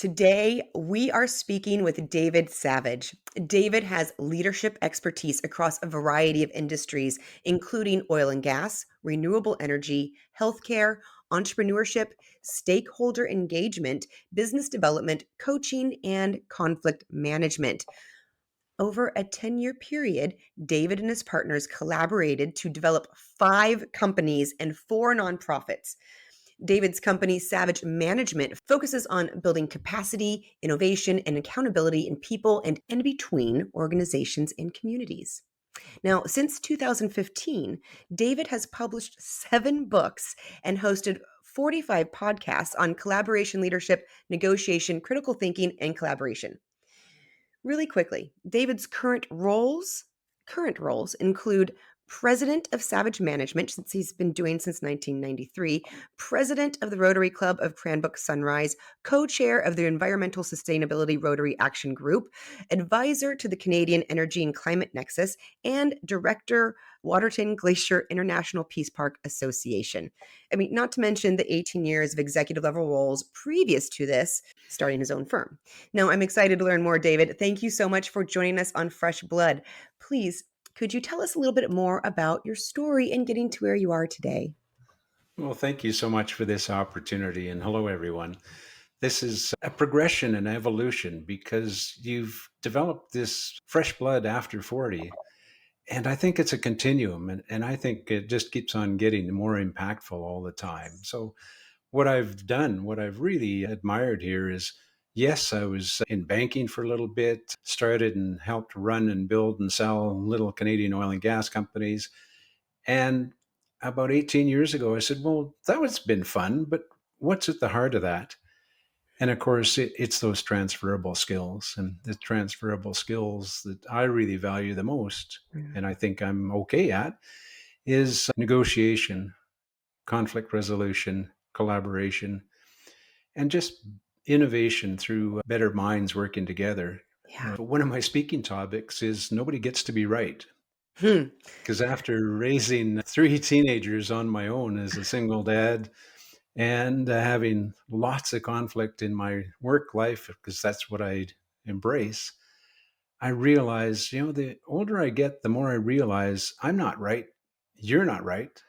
Today, we are speaking with David Savage. David has leadership expertise across a variety of industries, including oil and gas, renewable energy, healthcare, entrepreneurship, stakeholder engagement, business development, coaching, and conflict management. Over a 10-year period, David and his partners collaborated to develop 5 companies and 4 nonprofits. David's company, Savage Management, focuses on building capacity, innovation, and accountability in people and in between organizations and communities. Now, since 2015, David has published 7 books and hosted 45 podcasts on collaboration leadership, negotiation, critical thinking, and collaboration. Really quickly, David's current roles include president of Savage Management, since he's been doing since 1993, president of the Rotary Club of Cranbrook Sunrise, co-chair of the Environmental Sustainability Rotary Action Group, advisor to the Canadian Energy and Climate Nexus, and director, Waterton Glacier International Peace Park Association. I mean, not to mention the 18 years of executive level roles previous to this, starting his own firm. Now, I'm excited to learn more, David. Thank you so much for joining us on Fresh Blood. Please, could you tell us a little bit more about your story and getting to where you are today? Well, thank you so much for this opportunity. And hello, everyone. This is a progression and evolution because you've developed this fresh blood after 40. And I think it's a continuum. And I think it just keeps on getting more impactful all the time. So, what I've done, what I've really admired here is yes, I was in banking for a little bit, started and helped run and build and sell little Canadian oil and gas companies. And about 18 years ago, I said, well, that was been fun, but what's at the heart of that? And of course, it's those transferable skills and the transferable skills that I really value the most. Mm. And I think I'm okay at is negotiation, conflict resolution, collaboration, and just innovation through better minds working together. Yeah. One of my speaking topics is nobody gets to be right. Hmm. Because after raising 3 teenagers on my own as a single dad and having lots of conflict in my work life, because that's what I embrace, I realize, the older I get, the more I realize I'm not right. You're not right.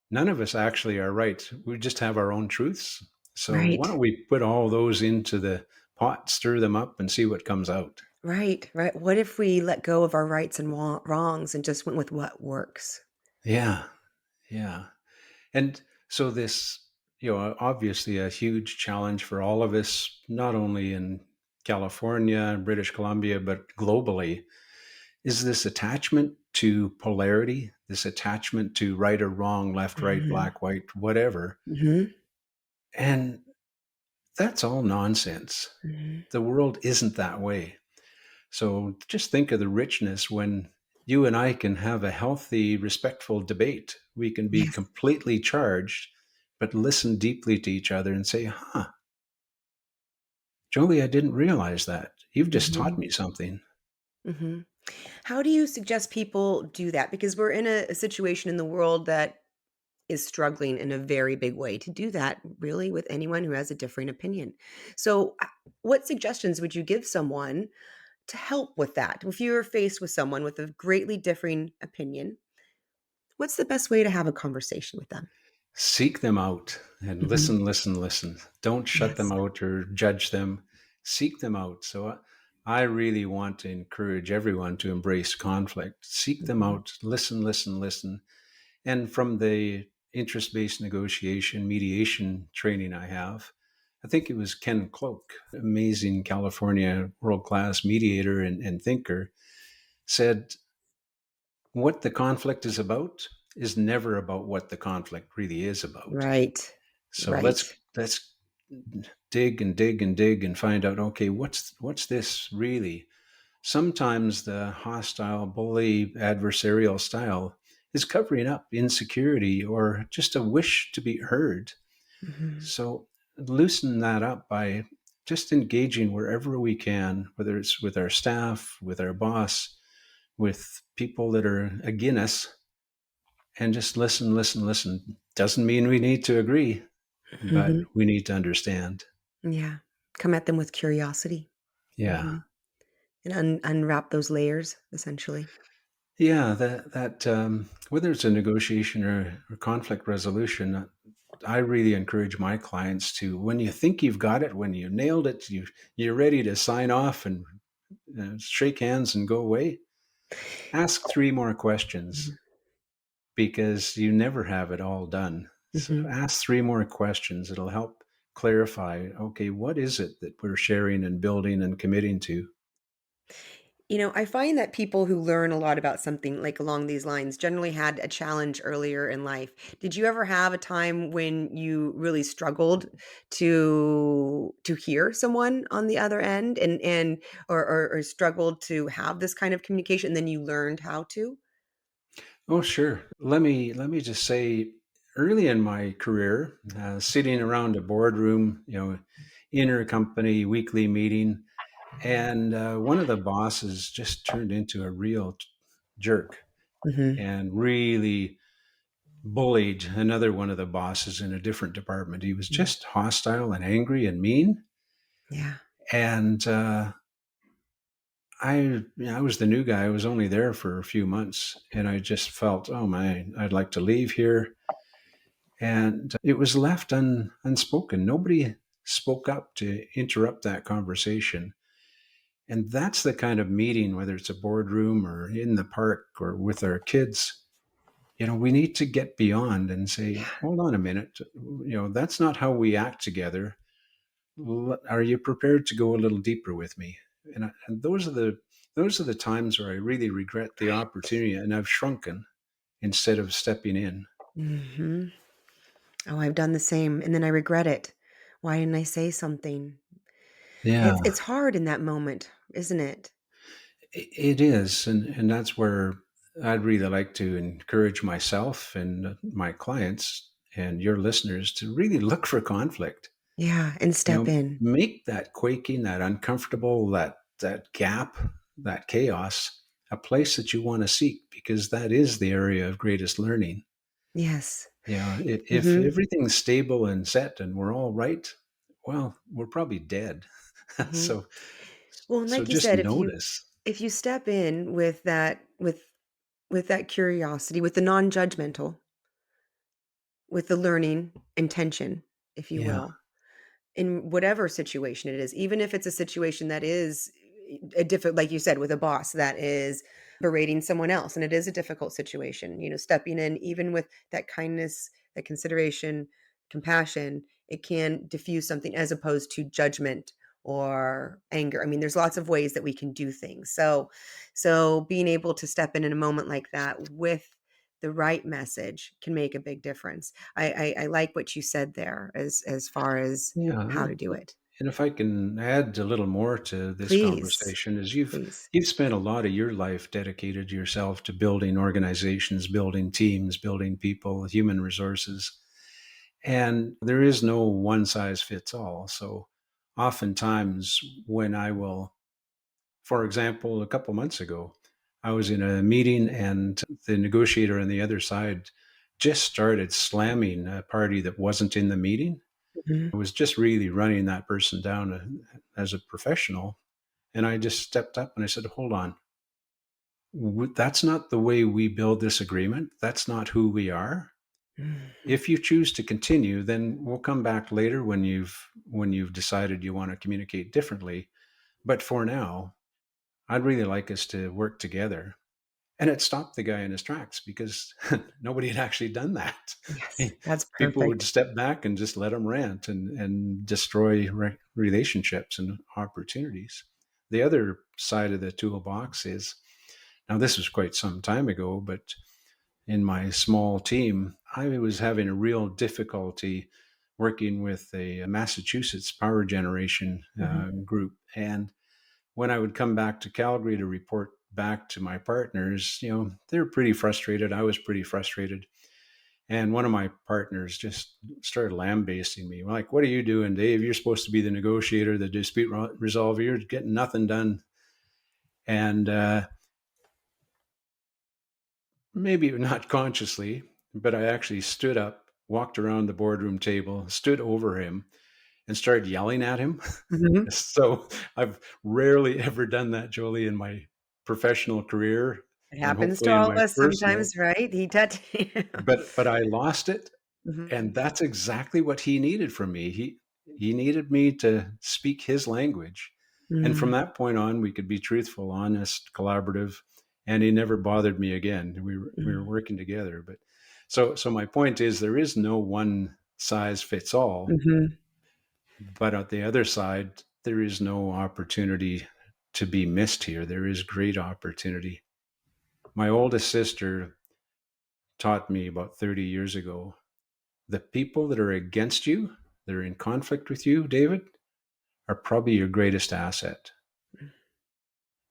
None of us actually are right. We just have our own truths. So why Right. don't we put all those into the pot, stir them up, and see what comes out? Right. Right. What if we let go of our rights and wrongs and just went with what works? Yeah. Yeah. And so this, obviously a huge challenge for all of us, not only in California, British Columbia, but globally, is this attachment to polarity, this attachment to right or wrong, left, right, Hmm. black, white, whatever. Hmm. And that's all nonsense. Hmm. The world isn't that way. So just think of the richness when you and I can have a healthy, respectful debate. We can be Yes. completely charged, but listen deeply to each other and say, Jolie, I didn't realize that. You've just taught Hmm. me something. Hmm. How do you suggest people do that? Because we're in a situation in the world that is struggling in a very big way to do that, really, with anyone who has a differing opinion. So, what suggestions would you give someone to help with that? If you're faced with someone with a greatly differing opinion, what's the best way to have a conversation with them? Seek them out and Mhm. listen, listen, listen. Don't shut them Yes. out or judge them. Seek them out. So I really want to encourage everyone to embrace conflict. Seek them Mhm. out. Listen, listen, listen. And from the interest based negotiation mediation training I have, I think it was Ken Cloak, amazing California world class mediator and thinker, said, what the conflict is never about what the conflict really is about. Right. So Right. let's dig and dig and dig and find out, okay, what's this really? Sometimes the hostile, bully, adversarial style is covering up insecurity or just a wish to be heard. Mhm. So loosen that up by just engaging wherever we can, whether it's with our staff, with our boss, with people that are against us, and just listen, listen, listen. Doesn't mean we need to agree, but Mhm. we need to understand. Yeah. Come at them with curiosity. Yeah. Mhm. And unwrap those layers, essentially. Yeah, whether it's a negotiation or conflict resolution, I really encourage my clients to, when you think you've got it, when you nailed it, you're ready to sign off and shake hands and go away. Ask three more questions Mhm. because you never have it all done. So Mhm. ask three more questions. It'll help clarify. Okay, what is it that we're sharing and building and committing to? I find that people who learn a lot about something like along these lines generally had a challenge earlier in life. Did you ever have a time when you really struggled to hear someone on the other end and or struggled to have this kind of communication, and then you learned how to? Oh, sure. Let me just say, early in my career, sitting around a boardroom, intercompany weekly meeting, and one of the bosses just turned into a real jerk Mhm. and really bullied another one of the bosses in a different department. He was Mm. just hostile and angry and mean, Yeah. and I was the new guy. I was only there for a few months, and I just felt, oh my, I'd like to leave here. And it was left unspoken. Nobody spoke up to interrupt that conversation. And that's the kind of meeting, whether it's a boardroom or in the park or with our kids, we need to get beyond and say, Yeah. hold on a minute. That's not how we act together. Are you prepared to go a little deeper with me? And those are the times where I really regret the opportunity, and I've shrunken instead of stepping in. Mhm. Oh, I've done the same, and then I regret it. Why didn't I say something? It's Yeah. hard in that moment, isn't it? It is, and that's where I'd really like to encourage myself and my clients and your listeners to really look for conflict. Yeah, and step in. Make that quaking, that uncomfortable, that gap, that chaos a place that you want to seek because that is the area of greatest learning. Yes. If Mhm, everything's stable and set and we're all right, well, we're probably dead. mhm. so Well, and so like you just said, notice. if you step in with that curiosity, with the non-judgmental, with the learning intention, if you Yeah. will, in whatever situation it is, even if it's a situation that is a difficult, like you said, with a boss that is berating someone else, and it is a difficult situation, stepping in, even with that kindness, that consideration, compassion, it can diffuse something as opposed to judgment or anger. I mean, there's lots of ways that we can do things. So being able to step in a moment like that with the right message can make a big difference. I like what you said there as far as Yeah, how to do it. and if I can add a little more to this Please, conversation, is you've please. you've spent a lot of your life dedicated yourself to building organizations, building teams, building people, human resources, and there is no one size fits all. So, oftentimes, when I will, for example, a couple months ago, I was in a meeting and the negotiator on the other side just started slamming a party that wasn't in the meeting. Mhm. I was just really running that person down as a professional. And I just stepped up and I said, hold on, that's not the way we build this agreement. That's not who we are. Mhm. If you choose to continue, then we'll come back later when you've decided you want to communicate differently. But for now, I'd really like us to work together. And it stopped the guy in his tracks because nobody had actually done that. Yes, that's People would perfect. step back and just let him rant and destroy relationships and opportunities. The other side of the toolbox is, now this was quite some time ago, but in my small team, I was having a real difficulty working with a Massachusetts power generation Mhm, group. And when I would come back to Calgary to report back to my partners, they were pretty frustrated. I was pretty frustrated. And one of my partners just started lambasting me. Like, what are you doing, Dave? You're supposed to be the negotiator, the dispute resolver. You're getting nothing done. And maybe not consciously, but I actually stood up, walked around the boardroom table, stood over him, and started yelling at him. Mhm. So I've rarely ever done that, Jolie, in my professional career It and happens to hopefully in all of my us personal. sometimes, right? He touched But I lost it, Mhm. and that's exactly what he needed from me. He needed me to speak his language. And from Mm, that point on, we could be truthful, honest, collaborative, and he never bothered me again. We were mm, working together. But so my point is there is no one size fits all, mhm. but on the other side, there is no opportunity to be missed here. There is great opportunity. My oldest sister taught me about 30 years ago, the people that are against you, that are in conflict with you, David, are probably your greatest asset.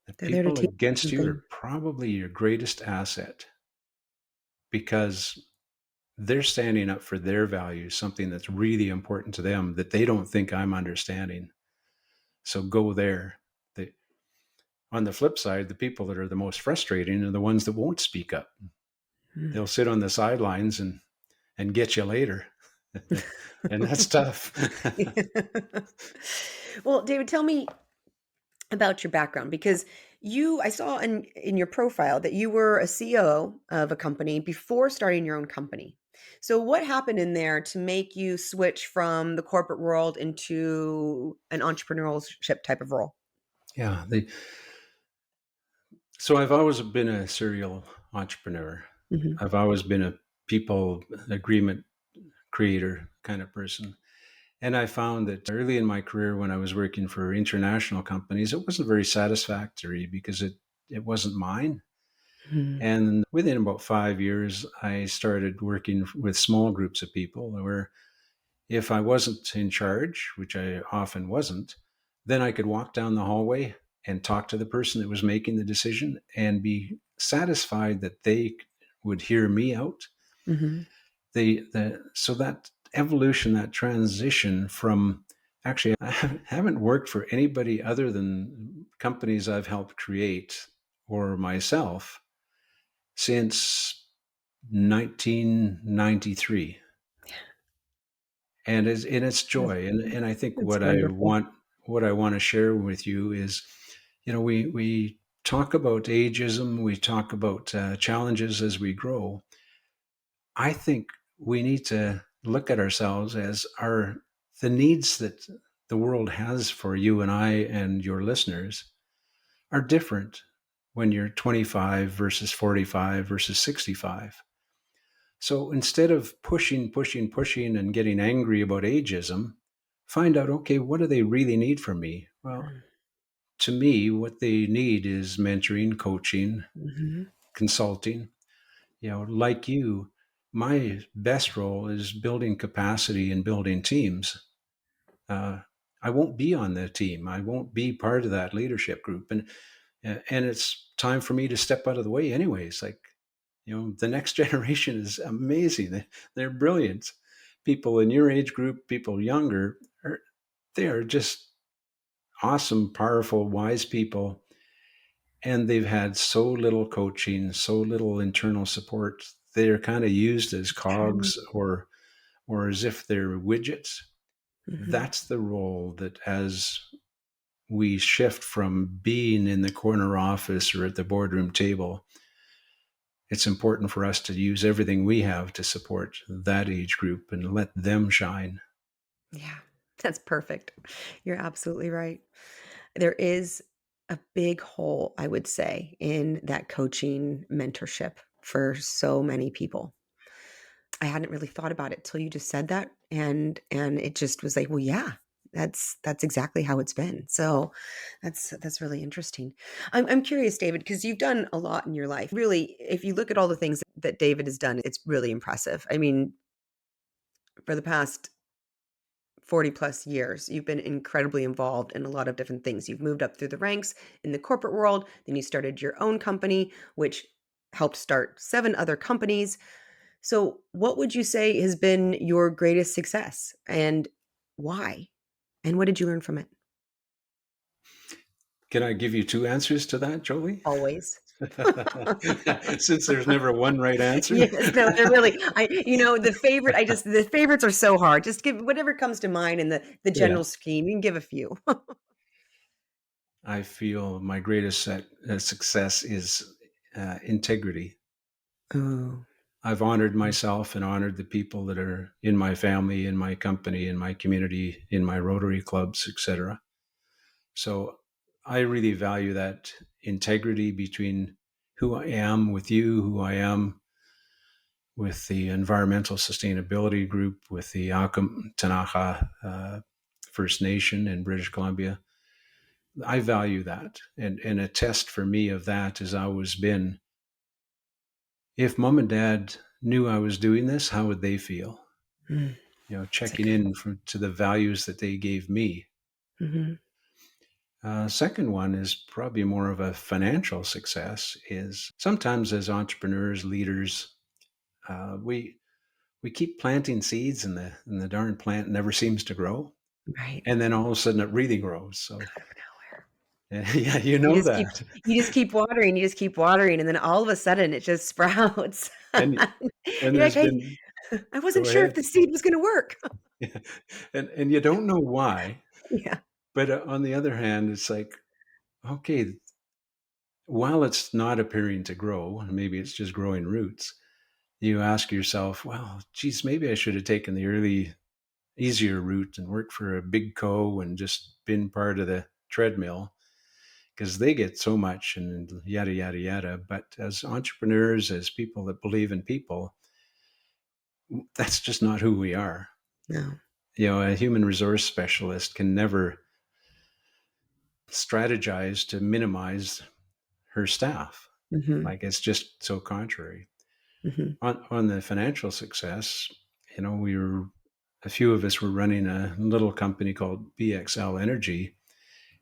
The They're there to people teach you against you something. are probably your greatest asset because they're standing up for their values, something that's really important to them that they don't think I'm understanding. So go there. The, on the flip side, the people that are the most frustrating are the ones that won't speak up. Mm. They'll sit on the sidelines and get you later. And that's tough. Well, David, tell me about your background because I saw in your profile that you were a CEO of a company before starting your own company. So what happened in there to make you switch from the corporate world into an entrepreneurship type of role? Yeah. So I've always been a serial entrepreneur. Mhm. I've always been a people agreement creator kind of person. And I found that early in my career, when I was working for international companies, it wasn't very satisfactory because it wasn't mine. Mhm. And within about 5 years, I started working with small groups of people where if I wasn't in charge, which I often wasn't, then I could walk down the hallway and talk to the person that was making the decision and be satisfied that they would hear me out. Mhm. So that evolution, that transition from actually, I haven't worked for anybody other than companies I've helped create or myself since 1993. And it's That's joy. And I think that's what I wonderful. want what I want to share with you is, we talk about ageism, we talk about challenges as we grow. I think we need to look at ourselves as our the needs that the world has for you and I and your listeners are different when you're 25 versus 45 versus 65. So instead of pushing, pushing, pushing and getting angry about ageism, find out, okay, what do they really need from me? Well, Mm. to me, what they need is mentoring, coaching, Mhm. consulting. Like you, my best role is building capacity and building teams. Uh, I won't be on the team. I won't be part of that leadership group, and it's time for me to step out of the way, anyways. Like, the next generation is amazing. They're brilliant. People in your age group, people younger, they are just awesome, powerful, wise people, and they've had so little coaching, so little internal support. They're kind of used as True. cogs or as if they're widgets. Mhm. That's the role that as we shift from being in the corner office or at the boardroom table, it's important for us to use everything we have to support that age group and let them shine. Yeah, that's perfect. You're absolutely right. There is a big hole, I would say, in that coaching mentorship for so many people. I hadn't really thought about it till you just said that, and it just was like, well, yeah, that's exactly how it's been. So that's really interesting. I'm curious, David, because you've done a lot in your life. Really, if you look at all the things that David has done, it's really impressive. I mean, for the past 40 plus years. You've been incredibly involved in a lot of different things. You've moved up through the ranks in the corporate world, then you started your own company, which helped start 7 other companies. So, what would you say has been your greatest success and why? And what did you learn from it? Can I give you two answers to that, Jolie? Always. Since there's never one right answer. Yes, no, they're really the favorites are so hard. Just give whatever comes to mind in the Yeah. general scheme. You can give a few. I feel my greatest success is integrity. Oh, I've honored myself and honored the people that are in my family, in my company, in my community, in my Rotary clubs, etc. So I really value that integrity between who I am with you, who I am with the environmental sustainability group, with the Akum Tanaha First Nation in British Columbia. I value that. And a test for me of that has always been, if mom and dad knew I was doing this, how would they feel? mm, that's a Checking good in to the values that they gave me. one. Mhm. Second one is probably more of a financial success. Is sometimes as entrepreneurs, leaders, we keep planting seeds, and the darn plant never seems to grow, Right. and then all of a sudden it really grows. So Out of nowhere. yeah, you You know just keep that, you just keep watering, and then all of a sudden it just sprouts. and and You're like, there's "Hey, been I wasn't go sure if ahead, the seed was gonna work." and you don't know why, Yeah. but on the other hand, it's like, okay, while it's not appearing to grow, maybe it's just growing roots. You ask yourself, well, geez, maybe I should have taken the early, easier route and worked for a big co and just been part of the treadmill because they get so much and yada, yada, yada. But as entrepreneurs, as people that believe in people, that's just not who we are. No. A human resource specialist can never strategize to minimize her staff. Mhm. Like it's just so contrary. Mhm. On the financial success, we were a few of us were running a little company called BXL Energy,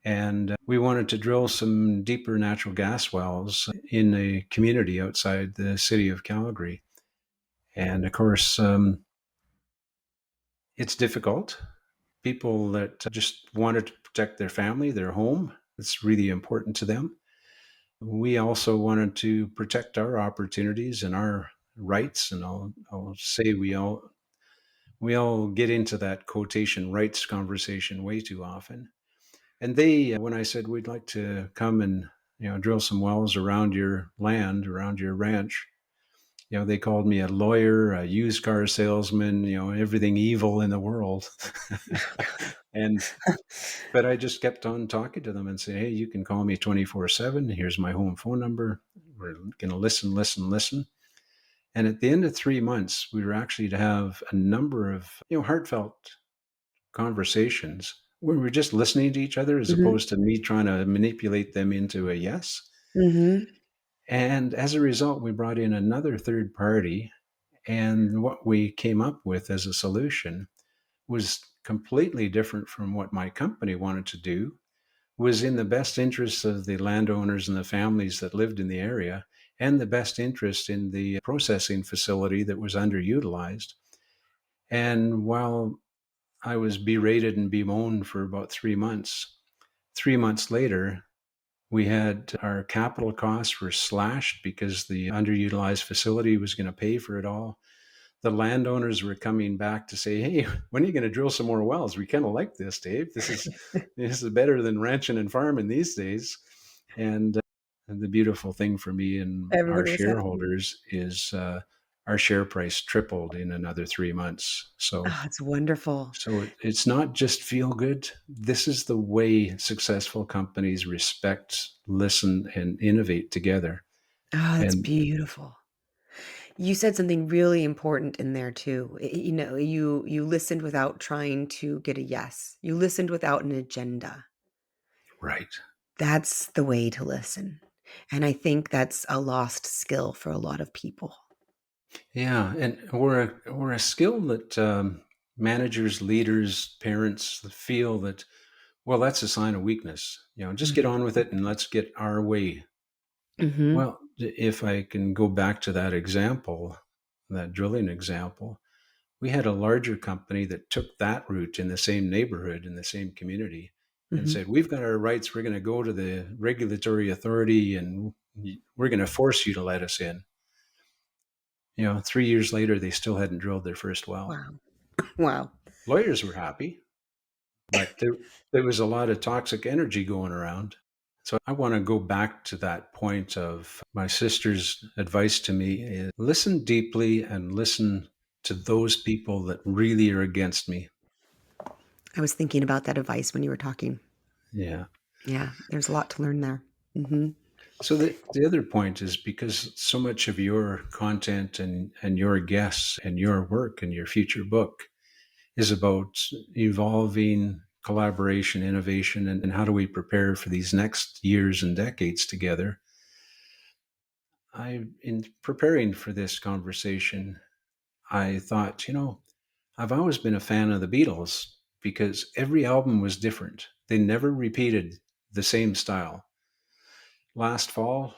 and we wanted to drill some deeper natural gas wells in a community outside the city of Calgary. And of course, it's difficult. People that just wanted to protect their family, their home, it's really important to them. We also wanted to protect our opportunities and our rights. And I'll say we all get into that quotation rights conversation way too often. And they, when I said we'd like to come and drill some wells around your land, around your ranch, they called me a lawyer, a used car salesman, everything evil in the world. and but I just kept on talking to them and saying, hey, you can call me 24/7. Here's my home phone number. We're going to listen, listen, listen. And at the end of 3 months, we were actually to have a number of heartfelt conversations where we're just listening to each other as Mhm. opposed to me trying to manipulate them into a yes. Mhm. And as a result, we brought in another third party. And what we came up with as a solution was completely different from what my company wanted to do, was in the best interests of the landowners and the families that lived in the area, and the best interest in the processing facility that was underutilized. And while I was berated and bemoaned for about 3 months, 3 months later, we had our capital costs were slashed because the underutilized facility was going to pay for it all. The landowners were coming back to say, "Hey, when are you going to drill some more wells? We kind of like this, Dave. This is better than ranching and farming these days." And the beautiful thing for me and our Everybody was happy. shareholders is our share price tripled in another 3 months. So Oh, it's wonderful. it's not just feel good. This is the way successful companies respect, listen, and innovate together. Oh, that's And beautiful. You said something really important in there too. You listened without trying to get a yes. You listened without an agenda. right. That's the way to listen. And I think that's a lost skill for a lot of people. Yeah, and we're a skill that managers, leaders, parents feel that, well, that's a sign of weakness. Just get on with it and let's get our way. Mhm. Well, if I can go back to that example, that drilling example, we had a larger company that took that route in the same neighborhood, in the same community, and Mhm. said, we've got our rights. We're going to go to the regulatory authority and We're going to force you to let us in. 3 years later, they still hadn't drilled their first well. Wow. Wow. Lawyers were happy, but there was a lot of toxic energy going around. So I want to go back to that point of my sister's advice to me is listen deeply and listen to those people that really are against me. I was thinking about that advice when you were talking. Yeah. Yeah, there's a lot to learn there. Mhm. So the other point is because so much of your content and your guests and your work and your future book is about evolving collaboration, innovation, and how do we prepare for these next years and decades together. In preparing for this conversation, I thought, I've always been a fan of the Beatles because every album was different. They never repeated the same style. Last fall,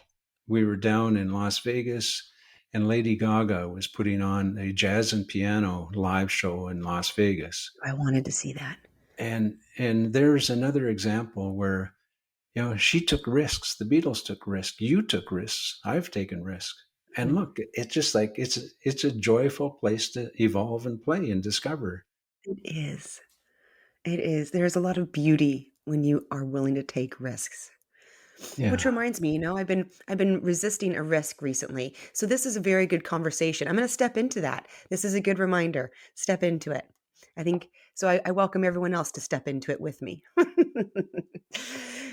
we were down in Las Vegas, and Lady Gaga was putting on a jazz and piano live show in Las Vegas. I wanted to see that. And there's another example where she took risks. The Beatles took risks. You took risks. I've taken risks. And Mhm. look, it's just like it's a joyful place to evolve and play and discover. It is. It is. There's a lot of beauty when you are willing to take risks. Which Yeah. reminds me, I've been resisting a risk recently. So this is a very good conversation. I'm going to step into that. This is a good reminder. Step into it. I think so. I welcome everyone else to step into it with me.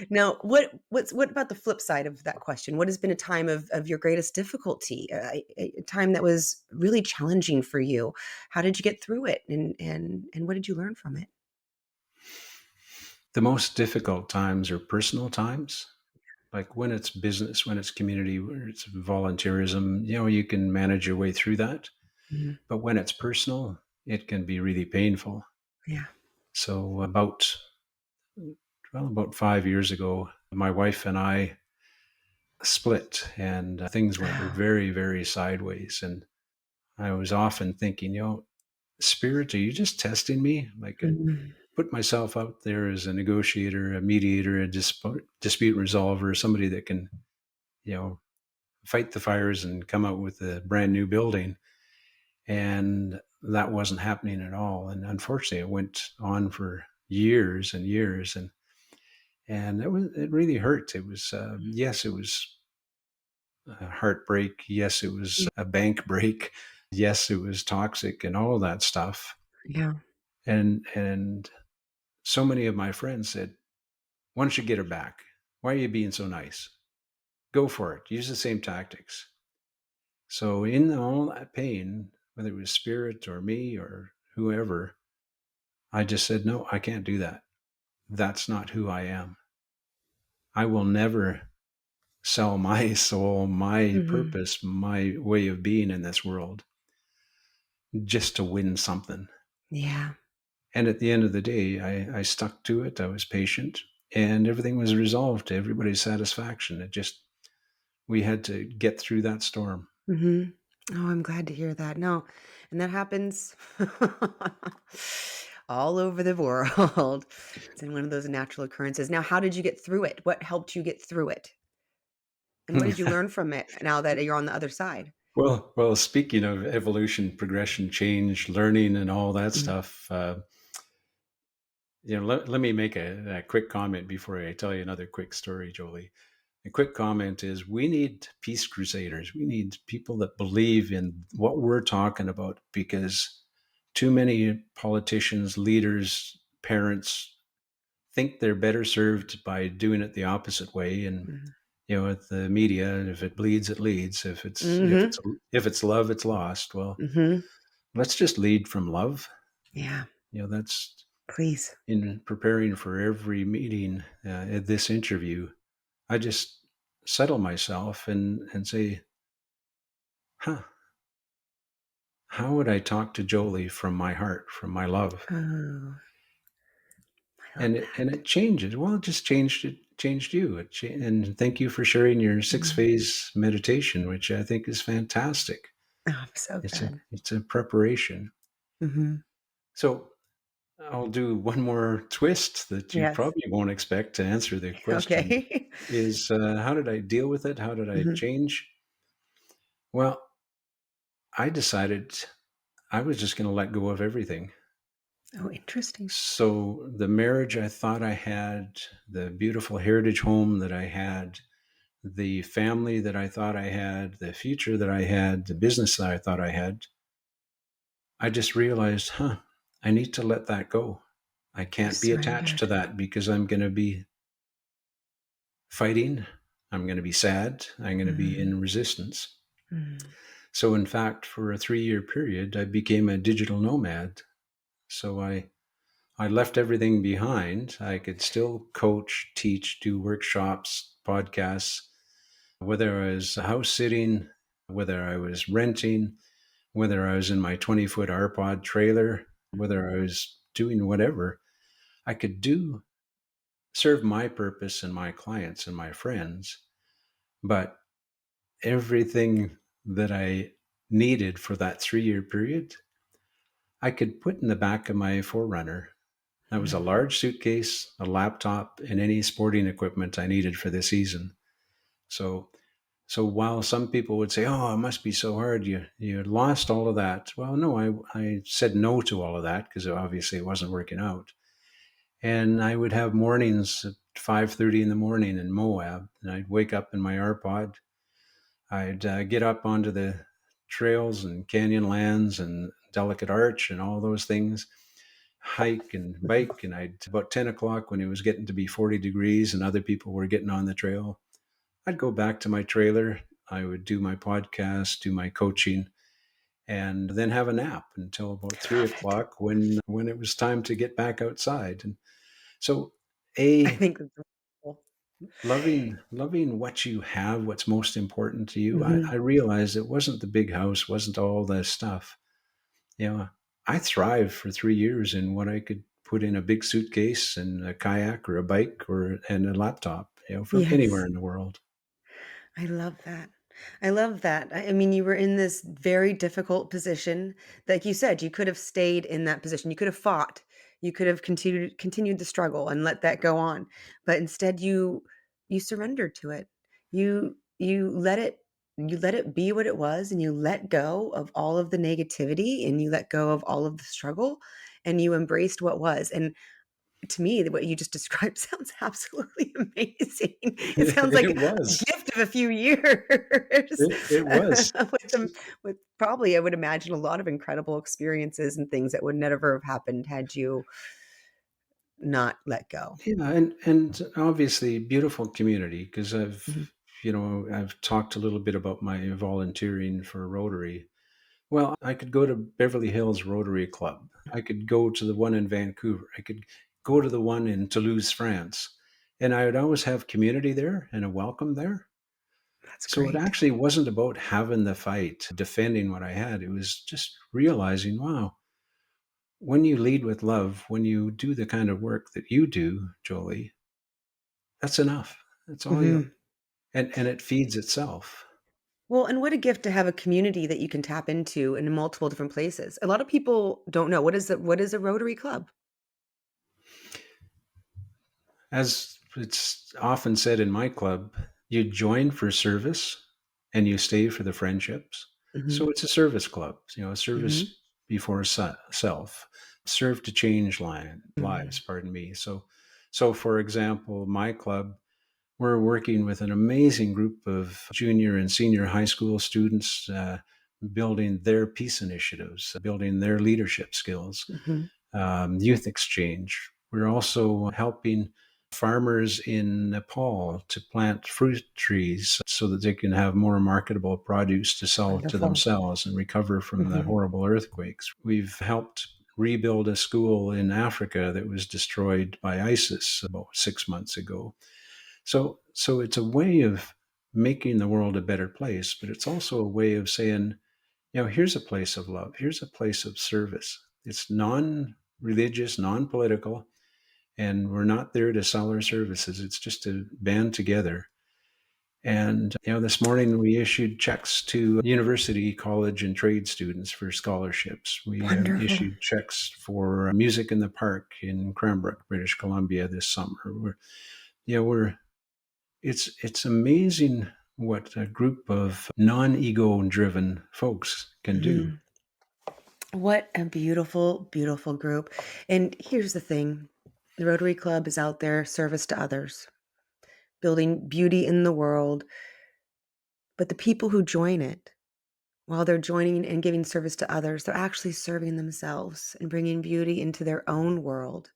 Now, what about the flip side of that question? What has been a time of your greatest difficulty? A time that was really challenging for you. How did you get through it, and what did you learn from it? The most difficult times are personal times, like when it's business, when it's community, where it's volunteerism, you can manage your way through that. Mhm. But when it's personal, it can be really painful. Yeah. So about 5 years ago, my wife and I split, and things went Oh. very, very sideways. And I was often thinking, Spirit, are you just testing me? Like, Mhm. put myself out there as a negotiator, a mediator, a dispute resolver, somebody that can, you know, fight the fires and come out with a brand new building. And that wasn't happening at all. And unfortunately, it went on for years and years, and it really hurt. It was yes, it was a heartbreak. Yes, it was a bank break. Yes, it was toxic and all that stuff. Yeah. And so many of my friends said, "Why don't you get her back? Why are you being so nice? Go for it. Use the same tactics." So in all that pain, whether it was Spirit or me or whoever, I just said, "No, I can't do that. That's not who I am. I will never sell my soul, my Mhm. purpose, my way of being in this world just to win something." Yeah. And at the end of the day, I stuck to it. I was patient, and everything was resolved to everybody's satisfaction. We had to get through that storm. Mhm. Oh, I'm glad to hear that. No, and that happens all over the world. It's in one of those natural occurrences. Now, how did you get through it? What helped you get through it? And what did you learn from it now that you're on the other side? Well, speaking of evolution, progression, change, learning, and all that Mhm. stuff, let me make a quick comment before I tell you another quick story, Jolie. A quick comment is we need peace crusaders. We need people that believe in what we're talking about because too many politicians, leaders, parents think they're better served by doing it the opposite way. And Mhm. with the media, if it bleeds, it leads. If it's if Mhm. it's if it's love, it's lost. Well, Mhm. let's just lead from love. Yeah, That's please. in preparing for every meeting, at this interview. I just settle myself and say, huh, how would I talk to Jolie from my heart, from my love? Oh, I love And it that. changes. Well, it just changed you. And thank you for sharing your six Mhm. phase meditation, which I think is fantastic. Oh, I'm so It's a glad. it's a preparation. Mhm. So I'll do one more twist that you Yes. probably won't expect to answer the question Okay. is how did I deal with it? How did I Mhm. change? Well, I decided I was just going to let go of everything. Oh, interesting. So the marriage I thought I had, the beautiful heritage home that I had, the family that I thought I had, the future that I had, the business that I thought I had, I just realized, I need to let that go. I You can't be attached surrendered. to that because I'm going to be fighting. I'm going to be sad. I'm going to be Mm, in resistance. mm. So, in fact, for a 3 year period, I became a digital nomad. So I left everything behind. I could still coach, teach, do workshops, podcasts, whether I was house sitting, whether I was renting, whether I was in my 20-foot RPod trailer, whether I was doing whatever. I could do serve my purpose and my clients and my friends, but everything that I needed for that 3 year period, I could put in the back of my Forerunner. That was a Mm. large suitcase, a laptop, and any sporting equipment I needed for the season. So, so while some people would say, "Oh, it must be so hard. You lost all of that." Well, no, I said no to all of that because obviously it wasn't working out. And I would have mornings at 5:30 in the morning in Moab, and I'd wake up in my RPod. I'd get up onto the trails and canyon lands and Delicate Arch and all those things, hike and bike. And I'd about 10 o'clock when it was getting to be 40 degrees and other people were getting on the trail, I'd go back to my trailer. I would do my podcast, do my coaching, and then have a nap until about I three love it. o'clock when it was time to get back outside. And so, I a think that's wonderful. loving what you have, what's most important to you. I Mhm. realized it wasn't the big house, wasn't all the stuff. You know, I thrived for 3 years in what I could put in a big suitcase and a kayak or a bike or and a laptop, from anywhere Yes. in the world. I love that. I love that. I mean, you were in this very difficult position. Like you said, you could have stayed in that position. You could have fought. You could have continued the struggle and let that go on. But instead you surrendered to it. You let it be what it was, and you let go of all of the negativity, and you let go of all of the struggle, and you embraced what was. And to me, what you just described sounds absolutely amazing. It sounds like It a was. gift of a few years, It was. with probably, I would imagine, a lot of incredible experiences and things that would never have happened had you not let go. Yeah, and obviously beautiful community because Mhm. I've talked a little bit about my volunteering for Rotary. Well, I could go to Beverly Hills Rotary Club. I could go to the one in Vancouver. I could go to the one in Toulouse, France. And I would always have community there and a welcome there. That's So it great. actually wasn't about having the fight, defending what I had. It was just realizing, wow, when you lead with love, when you do the kind of work that you do, Jolie, that's enough. That's all you Mhm. and it feeds itself. Well, and what a gift to have a community that you can tap into in multiple different places. A lot of people don't know what is a Rotary Club? As it's often said in my club, you join for service and you stay for the friendships. Mhm. So it's a service club, Mhm. service before self, serve to change lives, Mm. pardon me. So for example, my club, we're working with an amazing group of junior and senior high school students, building their peace initiatives, building their leadership skills, Mhm. youth exchange. We're also helping farmers in Nepal to plant fruit trees so that they can have more marketable produce to sell to Wonderful. themselves and recover from the Mhm. horrible earthquakes. We've helped rebuild a school in Africa that was destroyed by ISIS about 6 months ago. So it's a way of making the world a better place, but it's also a way of saying, here's a place of love. Here's a place of service. It's non-religious, non-political, and we're not there to sell our services. It's just to band together And this morning we issued checks to university, college, and trade students for scholarships. We Wonderful. issued checks for music in the park in Cranbrook, British Columbia this summer. We're it's amazing what a group of non-ego driven folks can do. Mhm. What a beautiful, beautiful group. And here's the thing, the Rotary Club is out there, service to others, building beauty in the world. But the people who join it, while they're joining and giving service to others, they're actually serving themselves and bringing beauty into their own world.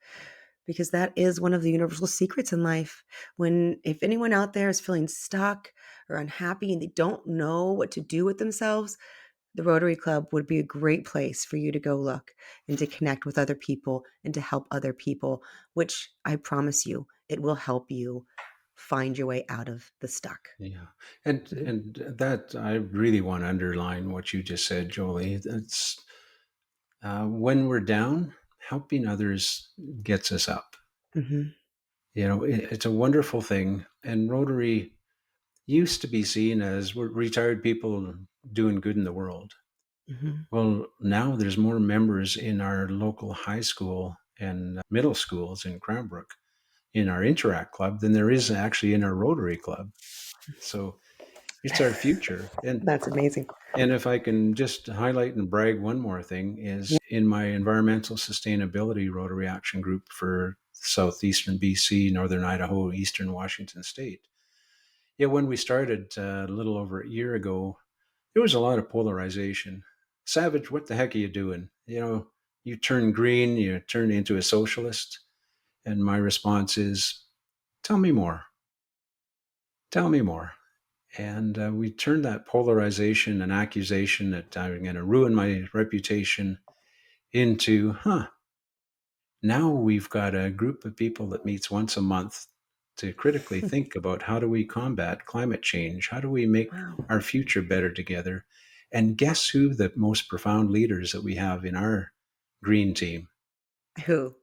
Because that is one of the universal secrets in life. If anyone out there is feeling stuck or unhappy and they don't know what to do with themselves, the Rotary Club would be a great place for you to go look and to connect with other people and to help other people, which I promise you, it will help you find your way out of the stuck. Yeah, and that I really want to underline what you just said, Jolie. That's when we're down, helping others gets us up. Mhm, It's a wonderful thing, and Rotary used to be seen as we're retired people doing good in the world. mhm, Well, now there's more members in our local high school and middle schools in Cranbrook in our Interact Club than there is actually in our Rotary Club. So it's our future. that's amazing. And if I can just highlight and brag one more thing is Yeah, in my environmental sustainability Rotary Action Group for southeastern BC, northern Idaho, eastern Washington State. Yeah, when we started a little over a year ago, there was a lot of polarization. Savage, what the heck are you doing? You turn green, you turn into a socialist. And my response is, tell me more. Tell me more. And we turned that polarization and accusation that I'm going to ruin my reputation into, now we've got a group of people that meets once a month to critically think about how do we combat climate change? How do we make wow. our future better together? And guess who the most profound leaders that we have in our green team? Who?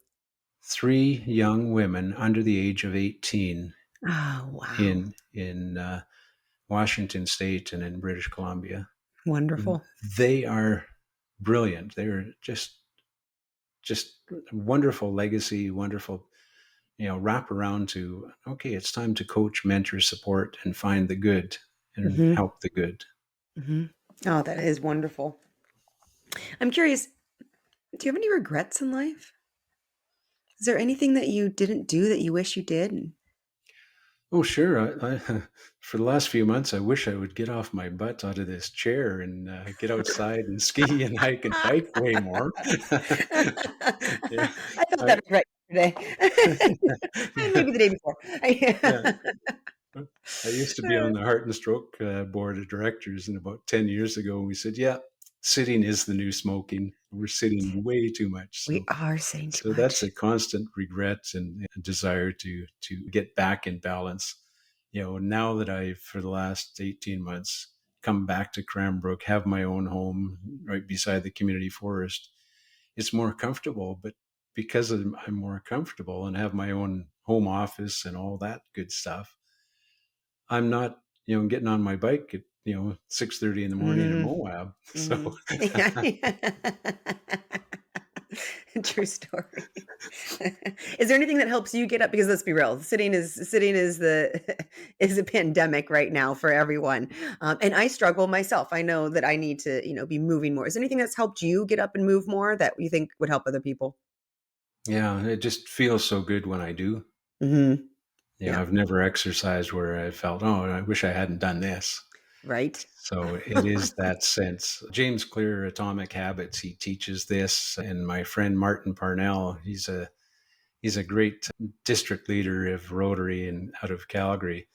Three young women under the age of 18 Oh, wow. in Washington State and in British Columbia. Wonderful. They are brilliant. They're just wonderful legacy, wonderful, wrap around to, okay, it's time to coach, mentor, support, and find the good and Mhm, help the good. mhm. Oh, that is wonderful. I'm curious, do you have any regrets in life? Is there anything that you didn't do that you wish you did? Oh, sure. For the last few months, I wish I would get off my butt out of this chair and get outside and ski and hike and bike way more. Yeah, I thought I, that was right yesterday. yeah, Maybe the day before. yeah. I used to be on the Heart and Stroke board of directors, and about 10 years ago, we said, "Yeah, sitting is the new smoking. We're sitting way too much." We So, are saying too so that's much. a constant regret and a desire to get back in balance. Now that I've for the last 18 months come back to Cranbrook, have my own home right beside the community forest, it's more comfortable. But because I'm more comfortable and have my own home office and all that good stuff, I'm not, getting on my bike at 6:30 in the morning in Mhm, Moab. So mhm. Yeah. True story. Is there anything that helps you get up? Because let's be real, sitting is the is a pandemic right now for everyone, and I struggle myself. I know that I need to, be moving more. Is there anything that's helped you get up and move more that you think would help other people? yeah, it just feels so good when I do. Mhm. Yeah. I've never exercised where I felt, oh, I wish I hadn't done this. Right? So it is that sense. James Clear, Atomic Habits, he teaches this, and my friend Martin Parnell, he's a great district leader of Rotary and out of Calgary.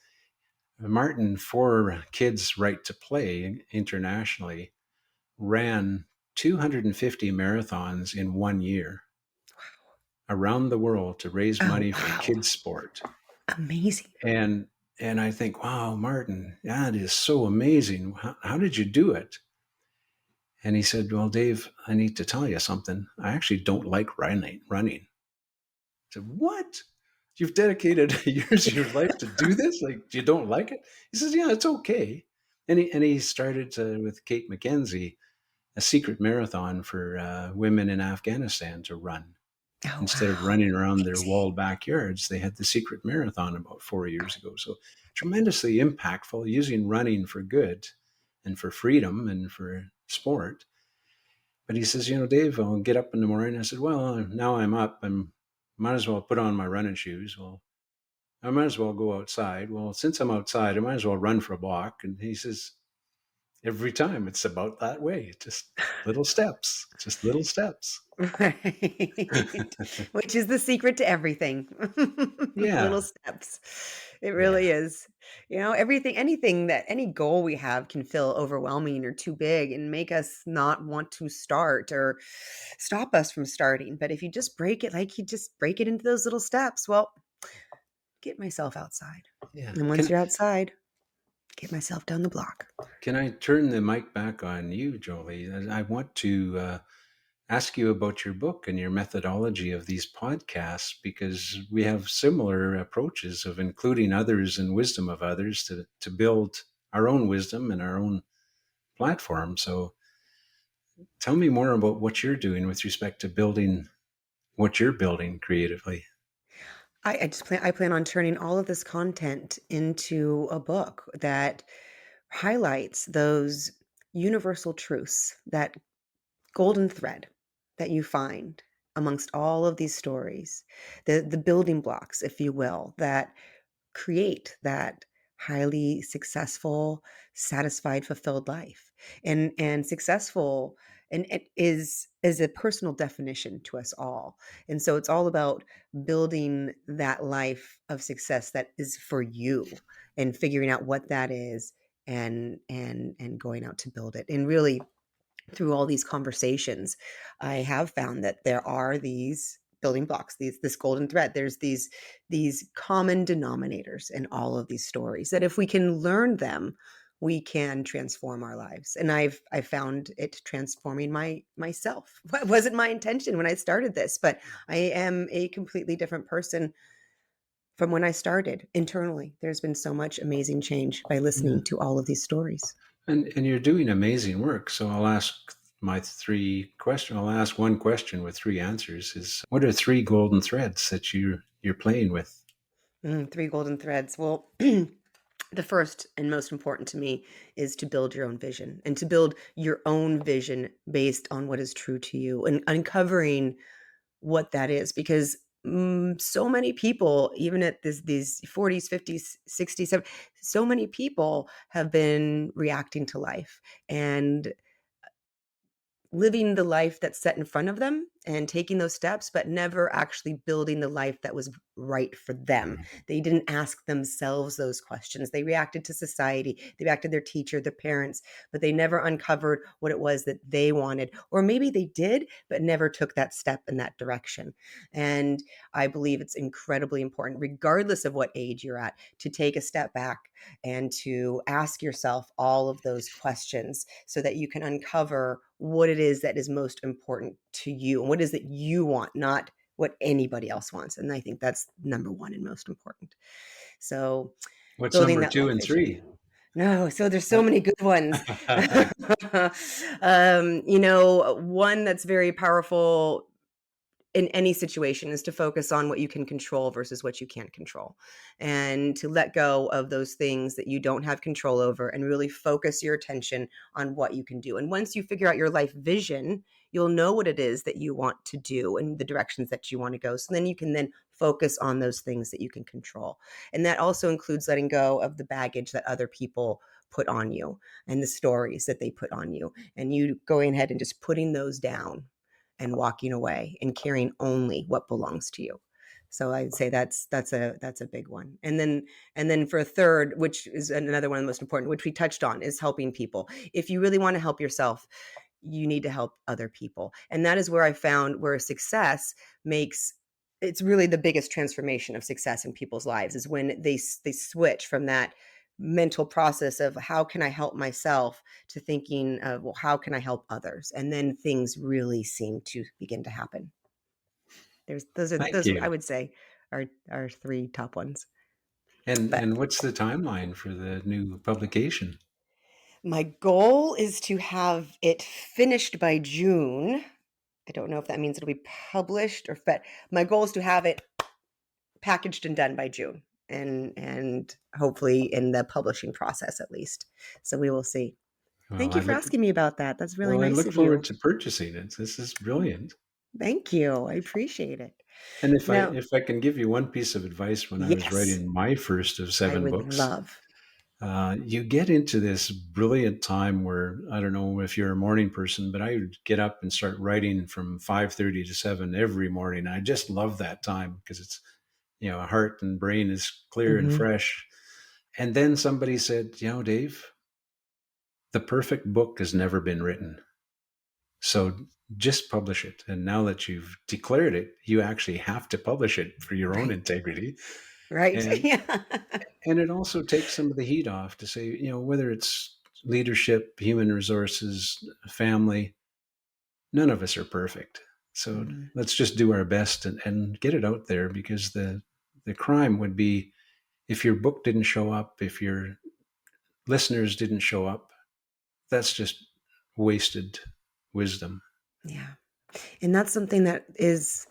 Martin, for Kids' Right to Play internationally, ran 250 marathons in 1 year around the world to raise Oh, money for wow. kids sport. Amazing. And I think, wow, Martin, that is so amazing. How did you do it? And he said, well, Dave, I need to tell you something. I actually don't like running. I said, what? you've dedicated years of your life to do this. Like, you don't like it?" He says, "Yeah, it's okay." And he started with Kate McKenzie a secret marathon for women in Afghanistan to run. Oh, Instead of wow. running around their Amazing. walled backyards, they had the secret marathon about 4 years ago. So tremendously impactful, using running for good and for freedom and for sport. But he says, Dave, I'll get up in the morning. I said, well, now I'm up. Might as well put on my running shoes. Well, I might as well go outside. Well, since I'm outside, I might as well run for a block. And he says, every time it's about that way, just little steps. Right. Which is the secret to everything. Little Yeah, steps. It yeah, really is. Everything anything that any goal we have can feel overwhelming or too big and make us not want to start or stop us from starting. But if you just break it, like you just break it into those little steps, well, get myself outside. yeah. And once you're outside, get myself down the block. Can I turn the mic back on you, Jolie? I want to ask you about your book and your methodology of these podcasts because we have similar approaches of including others and wisdom of others to build our own wisdom and our own platform. So tell me more about what you're doing with respect to building what you're building creatively. I plan on turning all of this content into a book that highlights those universal truths, that golden thread that you find amongst all of these stories, the building blocks, if you will, that create that highly successful, satisfied, fulfilled life. And successful and it is a personal definition to us all. And so it's all about building that life of success that is for you and figuring out what that is and going out to build it. And really through all these conversations, I have found that there are these building blocks, this golden thread. There's these common denominators in all of these stories that if we can learn them, we can transform our lives. And I've found it transforming myself. It wasn't my intention when I started this, but I am a completely different person from when I started internally. There's been so much amazing change by Yeah. listening to all of these stories. And you're doing amazing work. So I'll ask one question with three answers is what are three golden threads that you're playing with? Three golden threads. Well, the first and most important to me is to build your own vision and to build your own vision based on what is true to you and uncovering what that is because so many people even at these 40s 50s 60s 70s, so many people have been reacting to life and living the life that's set in front of them and taking those steps, but never actually building the life that was right for them. They didn't ask themselves those questions. They reacted to society, they reacted to their teacher, their parents, but they never uncovered what it was that they wanted. Or maybe they did, but never took that step in that direction. And I believe it's incredibly important, regardless of what age you're at, to take a step back and to ask yourself all of those questions so that you can uncover what it is that is most important to you and what it is that you want, not what anybody else wants. And I think that's number one and most important. So What's building number that two life and vision. three? No, so there's so many good ones. One that's very powerful in any situation is to focus on what you can control versus what you can't control and to let go of those things that you don't have control over and really focus your attention on what you can do. And once you figure out your life vision, you'll know what it is that you want to do and the directions that you want to go. So then you can then focus on those things that you can control. And that also includes letting go of the baggage that other people put on you and the stories that they put on you and you going ahead and just putting those down and walking away and carrying only what belongs to you. So I'd say that's a big one. And then for a third, which is another one of the most important, which we touched on, is helping people. If you really want to help yourself, you need to help other people. And that is where I found where success makes it's really the biggest transformation of success in people's lives is when they switch from that mental process of how can I help myself to thinking of, well, how can I help others? And then things really seem to begin to happen. There's those are Thank those I you. would say our three top ones. But And what's the timeline for the new publication? my goal is to have it finished by June. I don't know if that means it'll be published but my goal is to have it packaged and done by June and hopefully in the publishing process at least. So we will see. Well, Thank you for asking me about that. That's really I nice look of forward you. to purchasing it. This is brilliant. Thank you. I appreciate it. And Now, if I can give you one piece of advice when I was yes, writing my first of I 7 would books, love. you get into this brilliant time where I don't know if you're a morning person, but I would get up and start writing from 5:30 to 7 every morning. I just love that time because it's, heart and brain is clear and Mhm. fresh. And then somebody said, Dave, the perfect book has never been written. So just publish it. And now that you've declared it, you actually have to publish it for your own Right. integrity. Right. And Yeah. and it also takes some of the heat off to say, whether it's leadership, human resources, family, none of us are perfect. So Mhm. let's just do our best and get it out there because the crime would be if your book didn't show up, if your listeners didn't show up, that's just wasted wisdom. Yeah. And that's something that is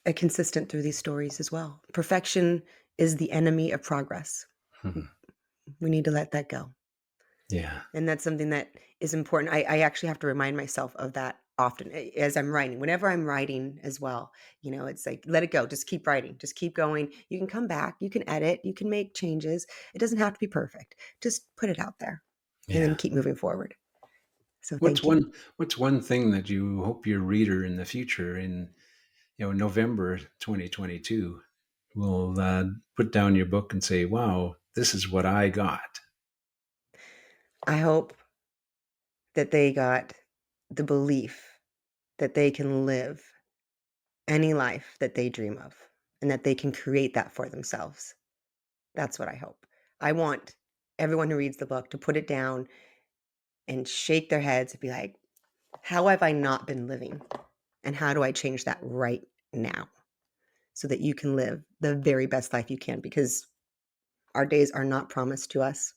a consistent through these stories as well. Perfection is the enemy of progress. Hmm. We need to let that go. Yeah. And that's something that is important. I actually have to remind myself of that often as I'm writing. Whenever I'm writing as well, it's like, let it go. Just keep writing. Just keep going. You can come back. You can edit. You can make changes. It doesn't have to be perfect. Just put it out there and then Yeah. keep moving forward. So What's thank you. one thing that you hope your reader in the future in November 2022 will put down your book and say, "Wow, this is what I got." I hope that they got the belief that they can live any life that they dream of and that they can create that for themselves. That's what I hope. I want everyone who reads the book to put it down and shake their heads and be like, how have I not been living? And how do I change that right now so that you can live the very best life you can? Because our days are not promised to us.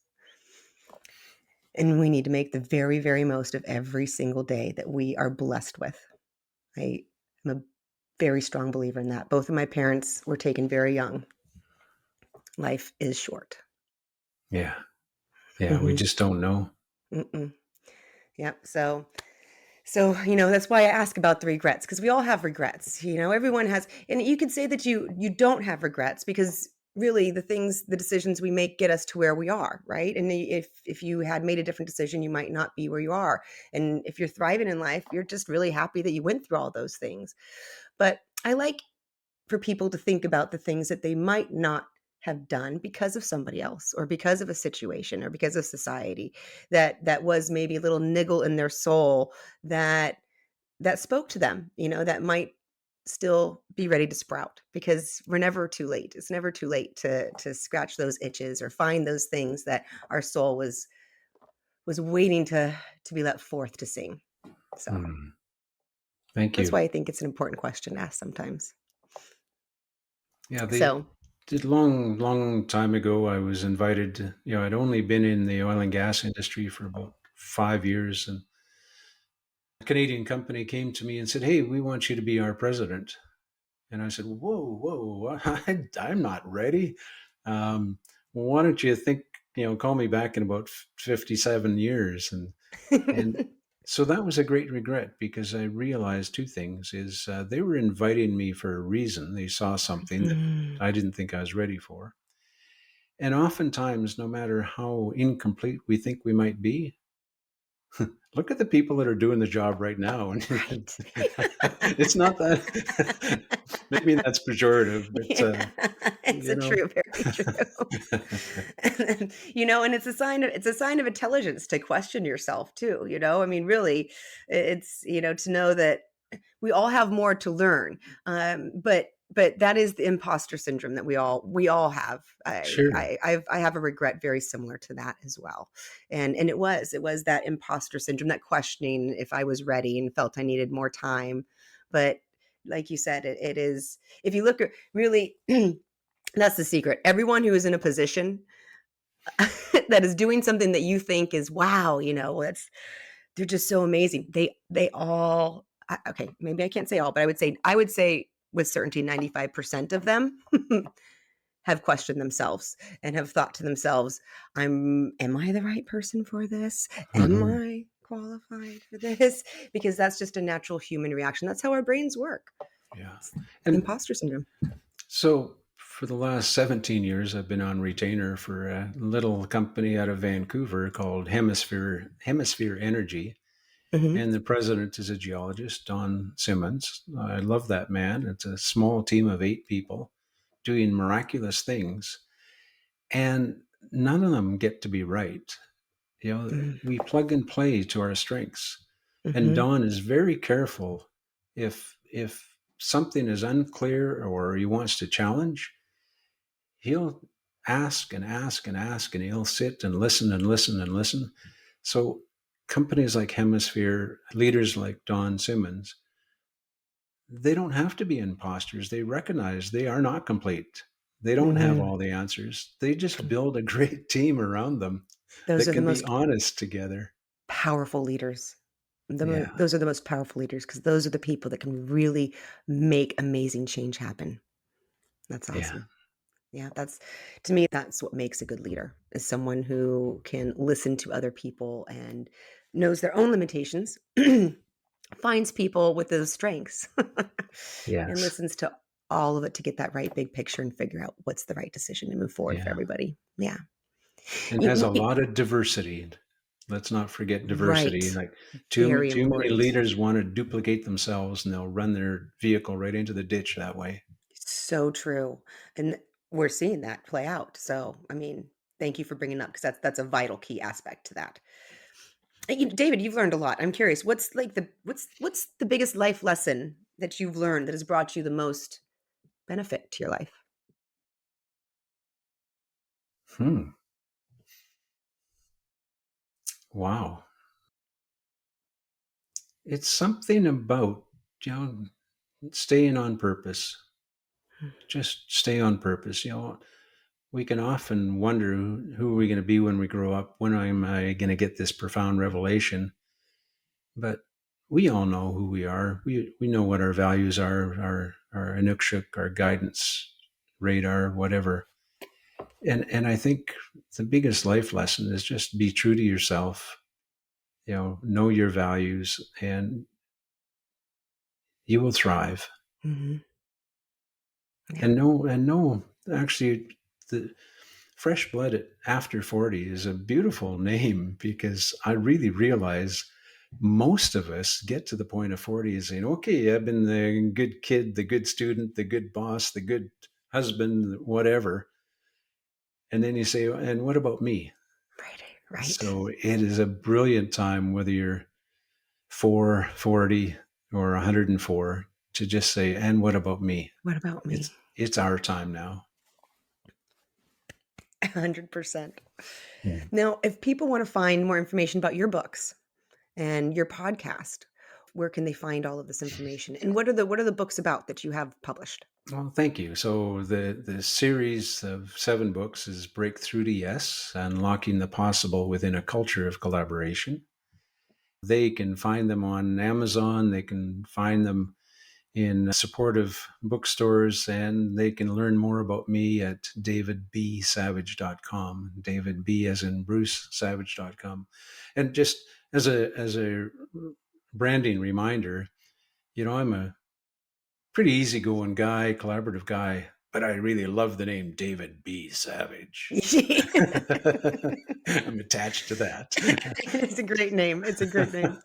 And we need to make the very, very most of every single day that we are blessed with. I am a very strong believer in that. Both of my parents were taken very young. Life is short. Yeah. Yeah, we Mhm. just don't know. Mm-mm. Yep. So, that's why I ask about the regrets because we all have regrets. Everyone has, and you can say that you don't have regrets because really the decisions we make get us to where we are, right? And if you had made a different decision, you might not be where you are. And if you're thriving in life, you're just really happy that you went through all those things. But I like for people to think about the things that they might not have done because of somebody else or because of a situation or because of society that was maybe a little niggle in their soul that spoke to them, that might still be ready to sprout because we're never too late. It's never too late to scratch those itches or find those things that our soul was waiting to be let forth to sing. So Hmm. Thank that's you. why I think it's an important question to ask sometimes. Yeah, the So did long, long time ago, I was invited. I'd only been in the oil and gas industry for about 5 years, and a Canadian company came to me and said, "Hey, we want you to be our president." And I said, "Whoa, whoa, I'm not ready. Well, why don't you call me back in about 57 years?" And so that was a great regret because I realized two things: is they were inviting me for a reason. They saw something that Mm, I didn't think I was ready for. And oftentimes, no matter how incomplete we think we might be, look at the people that are doing the job right now. And right. it's not that, maybe that's pejorative, but, Yeah, it's you a know, true, very true. And then, and it's a sign of intelligence to question yourself too, I mean, really, it's, to know that we all have more to learn. But that is the imposter syndrome that we all have. sure. I have a regret very similar to that as well. And it was that imposter syndrome, that questioning if I was ready and felt I needed more time. But Like you said, it is, if you look at really, that's the secret. Everyone who is in a position that is doing something that you think is, wow, that's, they're just so amazing. They all, okay, maybe I can't say all, but I would say with certainty 95% of them have questioned themselves and have thought to themselves, am I the right person for this? Am Mhm. I qualified for this? Because that's just a natural human reaction. That's how our brains work. Yeah. It's And imposter syndrome. so for the last 17 years, I've been on retainer for a little company out of Vancouver called Hemisphere Energy. Mhm, And the president is a geologist, Don Simmons. I love that man. It's a small team of 8 people doing miraculous things. And none of them get to be right. mhm, We plug and play to our strengths. And mhm, Don is very careful if something is unclear or he wants to challenge, he'll ask and ask and ask, and he'll sit and listen and listen and listen. So companies like Hemisphere, leaders like Don Simmons, they don't have to be imposters. They recognize they are not complete. They don't have mhm. all the answers. They just build a great team around them Those that are the can be most honest together. powerful leaders. Yeah. Those are the most powerful leaders because those are the people that can really make amazing change happen. That's Yeah. awesome. Yeah, that's, to me, that's what makes a good leader, is someone who can listen to other people and knows their own limitations, finds people with those strengths, and Yes. listens to all of it to get that right big picture and figure out what's the right decision to move forward for Yeah. everybody. Yeah. And You has a know, lot of diversity. Let's not forget diversity. right. Like Very too many important. leaders want to duplicate themselves and they'll run their vehicle right into the ditch that way. So true. And we're seeing that play out. So, I mean, thank you for bringing up, because that's a vital key aspect to that. David, you've learned a lot. I'm curious, what's the biggest life lesson that you've learned that has brought you the most benefit to your life? Hmm. Wow. It's something about, you know, staying on purpose. Just stay on purpose. We can often wonder who are we going to be when we grow up? When am I going to get this profound revelation? But we all know who we are. We know what our values are, our inukshuk, our guidance, radar, whatever. And I think the biggest life lesson is just be true to yourself. Know your values, and you will thrive. Mhm. Yeah. And know, actually, the fresh blood after 40 is a beautiful name because I really realize most of us get to the point of 40 and saying, okay, I've been the good kid, the good student, the good boss, the good husband, whatever. And then you say, and what about me? Right. Right. So it is a brilliant time, whether you're 440 or 104, to just say, and what about me? What about me? It's our time now. 100%. Yeah. Now, if people want to find more information about your books and your podcast, where can they find all of this information? And what are the books about that you have published? Well, thank you. So the series of 7 books is Breakthrough to Yes, Unlocking the Possible Within a Culture of Collaboration. They can find them on Amazon. They can find them in supportive bookstores, and they can learn more about me at davidbsavage.com. David B as in Bruce Savage.com. And just as a branding reminder, I'm a pretty easygoing guy, collaborative guy, but I really love the name David B. Savage. I'm attached to that. It's a great name. It's a great name.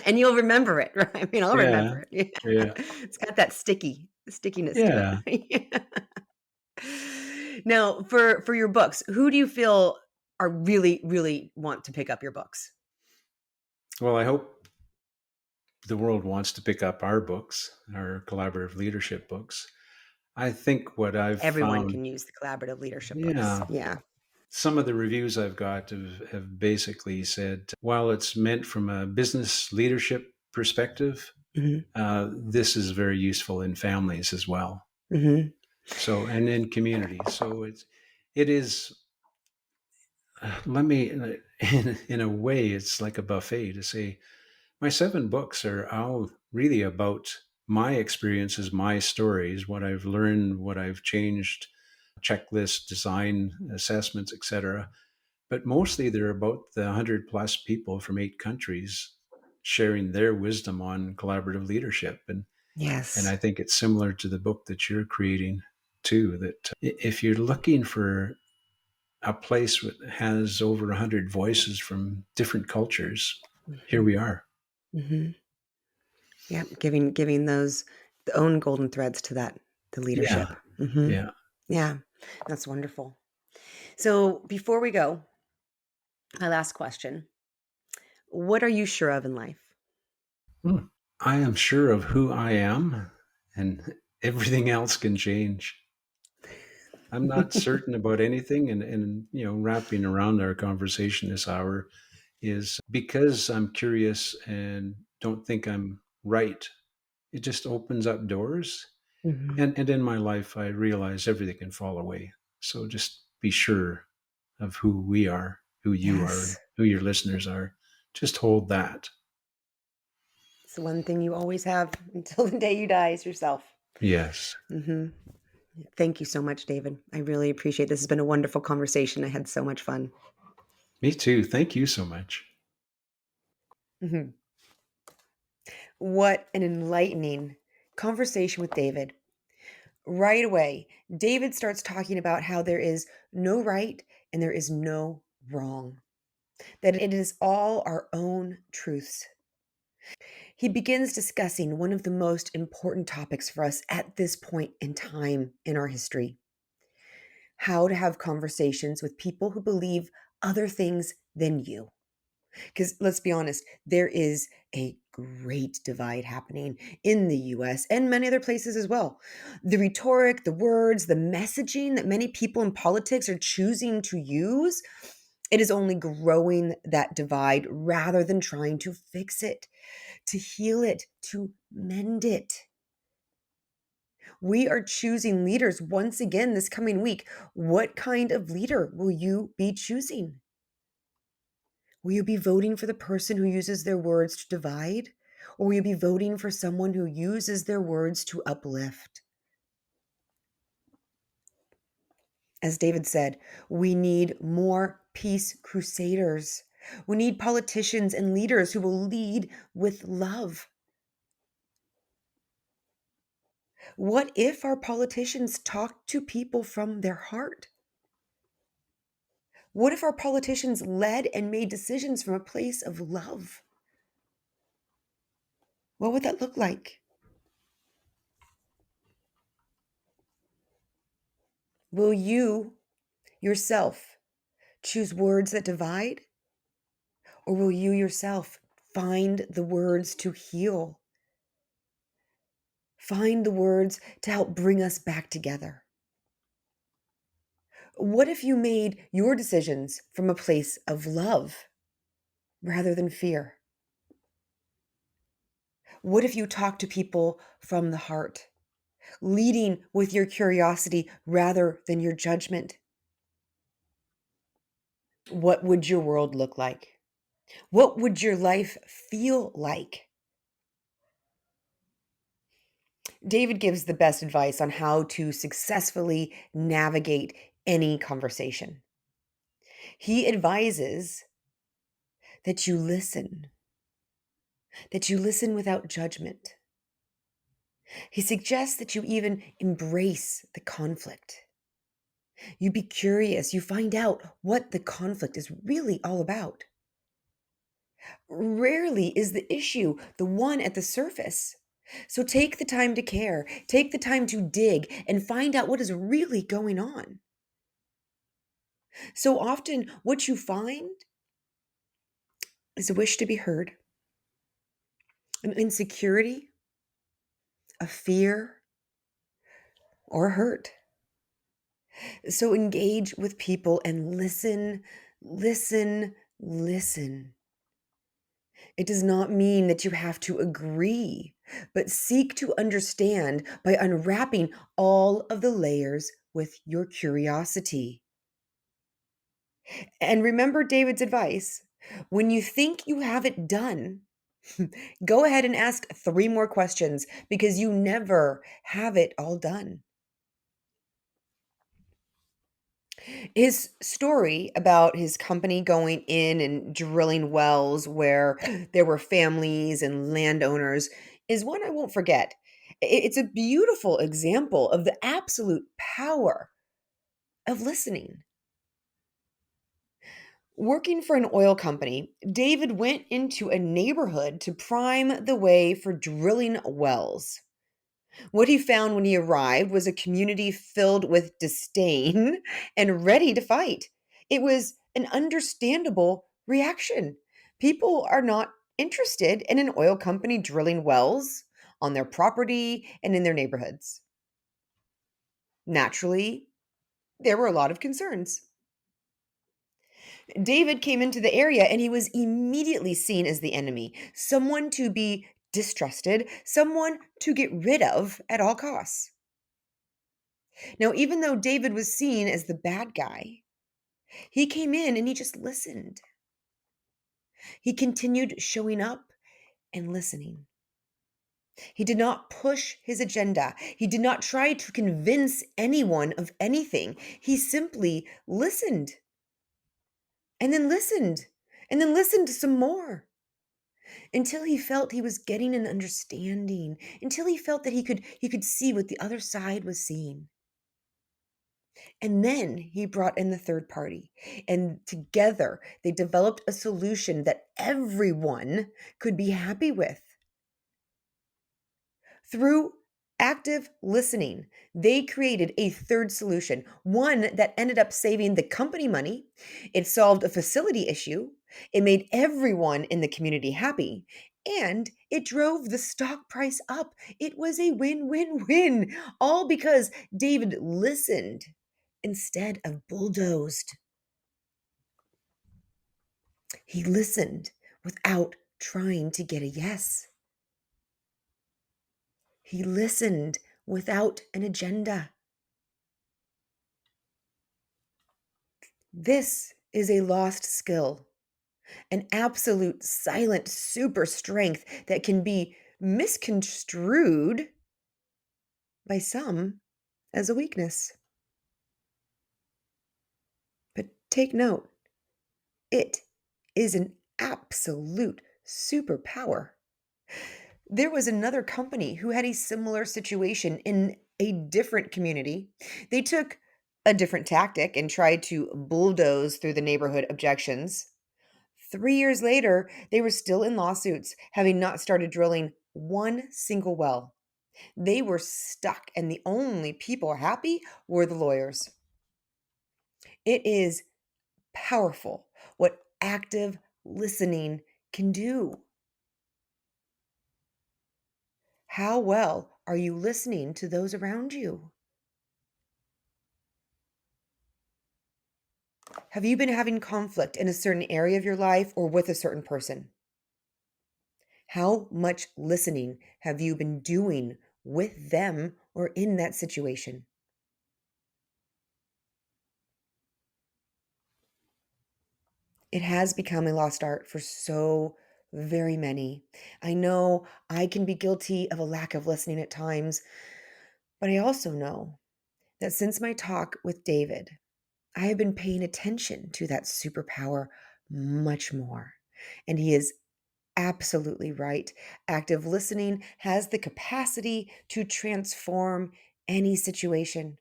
And you'll remember it, right? I mean, I'll Yeah. remember it. Yeah. Yeah. It's got that stickiness to it. Yeah. Yeah. Now, for your books, who do you feel are really, really want to pick up your books? Well, I hope the world wants to pick up our books, our collaborative leadership books. I think what I've Everyone found, can use the collaborative leadership books. yeah, Yeah. some of the reviews I've got have basically said, while it's meant from a business leadership perspective, Mhm. This is very useful in families as well. Mhm. So, and in communities. So it is, let me, in a way, it's like a buffet to say, my 7 books are all really about my experiences, my stories, what I've learned, what I've changed, checklist, design, assessments, etc. But mostly they're about the 100 plus people from 8 countries sharing their wisdom on collaborative leadership. And Yes. I think it's similar to the book that you're creating too, that if you're looking for a place that has over 100 voices from different cultures, here Mhm. we are. Mhm. Yeah, giving those the own golden threads to that the Yeah. leadership. Mhm. Yeah. Yeah, that's wonderful. So, before we go, my last question. What are you sure of in life? Hmm. I am sure of who I am, and everything else can change. I'm not certain about anything. And wrapping around our conversation this hour is because I'm curious and don't think I'm right. It just opens up doors. Mhm. And in my life, I realize everything can fall away. So just be sure of who we are, who you are, and Yes. who your listeners are. Just hold that. It's the one thing you always have until the day you die is yourself. Yes. Mhm. Thank you so much, David. I really appreciate this. Has been a wonderful conversation. I had so much fun. Me too. Thank you so much. Mhm. What an enlightening conversation with David. Right away, David starts talking about how there is no right and there is no wrong, that it is all our own truths. He begins discussing one of the most important topics for us at this point in time in our history: how to have conversations with people who believe other things than you. Because let's be honest, there is a great divide happening in the US and many other places as well. The rhetoric, the words, the messaging that many people in politics are choosing to use, it is only growing that divide rather than trying to fix it, to heal it, to mend it. We are choosing leaders once again this coming week. What kind of leader will you be choosing? Will you be voting for the person who uses their words to divide? Or will you be voting for someone who uses their words to uplift? As David said, we need more peace crusaders. We need politicians and leaders who will lead with love. What if our politicians talked to people from their heart? What if our politicians led and made decisions from a place of love? What would that look like? Will you yourself choose words that divide? Or will you yourself find the words to heal? Find the words to help bring us back together? What if you made your decisions from a place of love rather than fear? What if you talk to people from the heart, leading with your curiosity rather than your judgment? What would your world look like? What would your life feel like? David gives the best advice on how to successfully navigate any conversation. He advises that that you listen without judgment. He suggests that you even embrace the conflict. You be curious, you find out what the conflict is really all about. Rarely is the issue the one at the surface. So take the time to care, take the time to dig and find out what is really going on. So often, what you find is a wish to be heard, an insecurity, a fear, or a hurt. So engage with people and listen, listen, listen. It does not mean that you have to agree, but seek to understand by unwrapping all of the layers with your curiosity. And remember David's advice: when you think you have it done, go ahead and ask three more questions because you never have it all done. His story about his company going in and drilling wells where there were families and landowners is one I won't forget. It's a beautiful example of the absolute power of listening. Working for an oil company, David went into a neighborhood to prime the way for drilling wells. What he found when he arrived was a community filled with disdain and ready to fight. It was an understandable reaction. People are not interested in an oil company drilling wells on their property and in their neighborhoods. Naturally, there were a lot of concerns. David came into the area and he was immediately seen as the enemy, someone to be distrusted, someone to get rid of at all costs. Now, even though David was seen as the bad guy, he came in and he just listened. He continued showing up and listening. He did not push his agenda. He did not try to convince anyone of anything. He simply listened and then listened and then listened some more until he felt he was getting an understanding, until he felt that he could see what the other side was seeing. And then he brought in the third party, and together they developed a solution that everyone could be happy with. Through active listening, they created a third solution, one that ended up saving the company money. It solved a facility issue. It made everyone in the community happy. And it drove the stock price up. It was a win win win, all because David listened instead of bulldozed. He listened without trying to get a yes. He listened without an agenda. This is a lost skill, an absolute silent super strength that can be misconstrued by some as a weakness. But take note, it is an absolute superpower. There was another company who had a similar situation in a different community. They took a different tactic and tried to bulldoze through the neighborhood objections. 3 years later, they were still in lawsuits, having not started drilling one single well. They were stuck, and the only people happy were the lawyers. It is powerful what active listening can do. How well are you listening to those around you? Have you been having conflict in a certain area of your life or with a certain person? How much listening have you been doing with them or in that situation? It has become a lost art for so very many. I know I can be guilty of a lack of listening at times, but I also know that since my talk with David, I have been paying attention to that superpower much more. And he is absolutely right. Active listening has the capacity to transform any situation.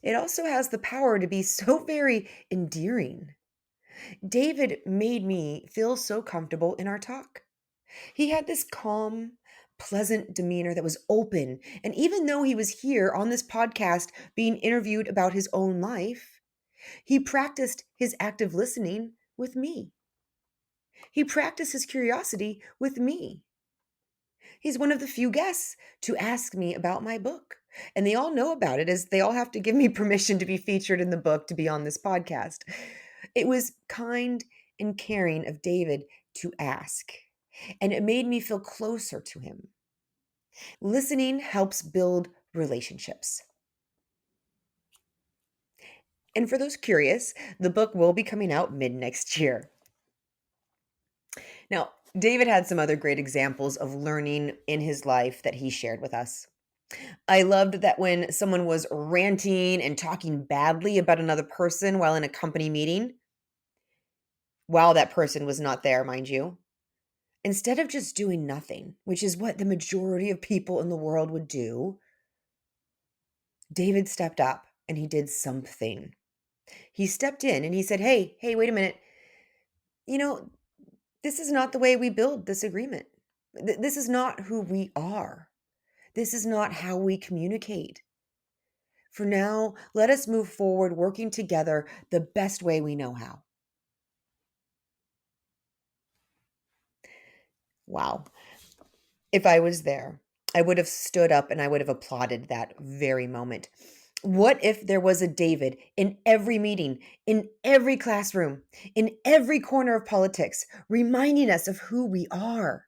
It also has the power to be so very endearing. David made me feel so comfortable in our talk. He had this calm, pleasant demeanor that was open. And even though he was here on this podcast being interviewed about his own life, he practiced his active listening with me. He practiced his curiosity with me. He's one of the few guests to ask me about my book. And they all know about it as they all have to give me permission to be featured in the book to be on this podcast. It was kind and caring of David to ask, and it made me feel closer to him. Listening helps build relationships. And for those curious, the book will be coming out mid next year. Now, David had some other great examples of learning in his life that he shared with us. I loved that when someone was ranting and talking badly about another person while in a company meeting, while that person was not there, mind you, instead of just doing nothing, which is what the majority of people in the world would do, David stepped up and he did something. He stepped in and he said, hey, wait a minute. You know, this is not the way we build this agreement. This is not who we are. This is not how we communicate. For now, let us move forward working together the best way we know how. Wow. If I was there, I would have stood up and I would have applauded that very moment. What if there was a David in every meeting, in every classroom, in every corner of politics, reminding us of who we are,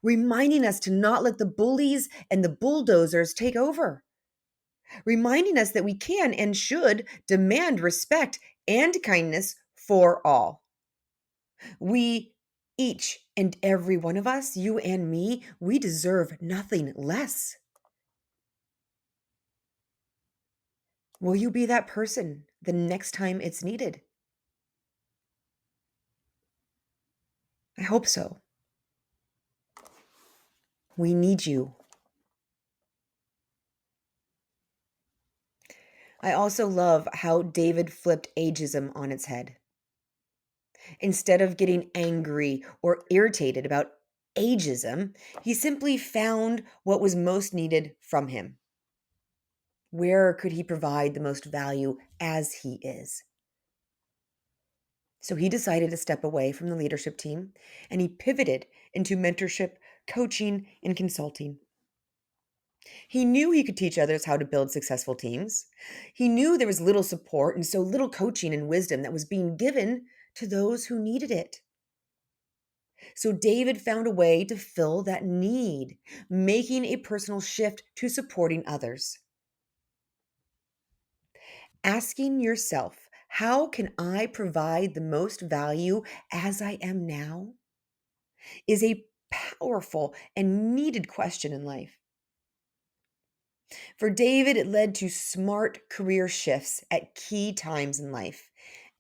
reminding us to not let the bullies and the bulldozers take over, reminding us that we can and should demand respect and kindness for all. We, each and every one of us, you and me, we deserve nothing less. Will you be that person the next time it's needed? I hope so. We need you. I also love how David flipped ageism on its head. Instead of getting angry or irritated about ageism, he simply found what was most needed from him. Where could he provide the most value as he is? So he decided to step away from the leadership team and he pivoted into mentorship, coaching, and consulting. He knew he could teach others how to build successful teams. He knew there was little support and so little coaching and wisdom that was being given to those who needed it. So David found a way to fill that need, making a personal shift to supporting others. Asking yourself, how can I provide the most value as I am now? Is a powerful and needed question in life. For David, it led to smart career shifts at key times in life.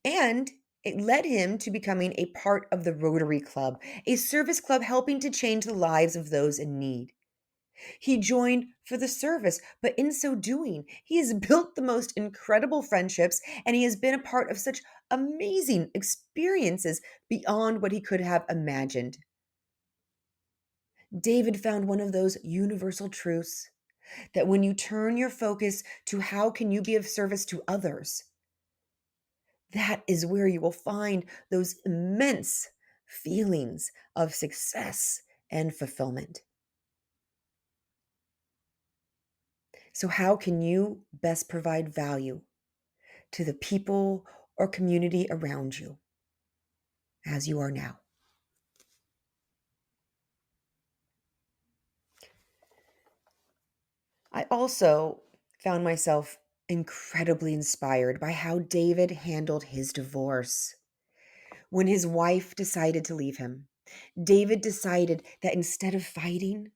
And it led him to becoming a part of the Rotary Club, a service club helping to change the lives of those in need. He joined for the service, but in so doing, he has built the most incredible friendships and he has been a part of such amazing experiences beyond what he could have imagined. David found one of those universal truths that when you turn your focus to how can you be of service to others, that is where you will find those immense feelings of success and fulfillment. So, how can you best provide value to the people or community around you as you are now? I also found myself incredibly inspired by how David handled his divorce. When his wife decided to leave him, David decided that instead of fighting,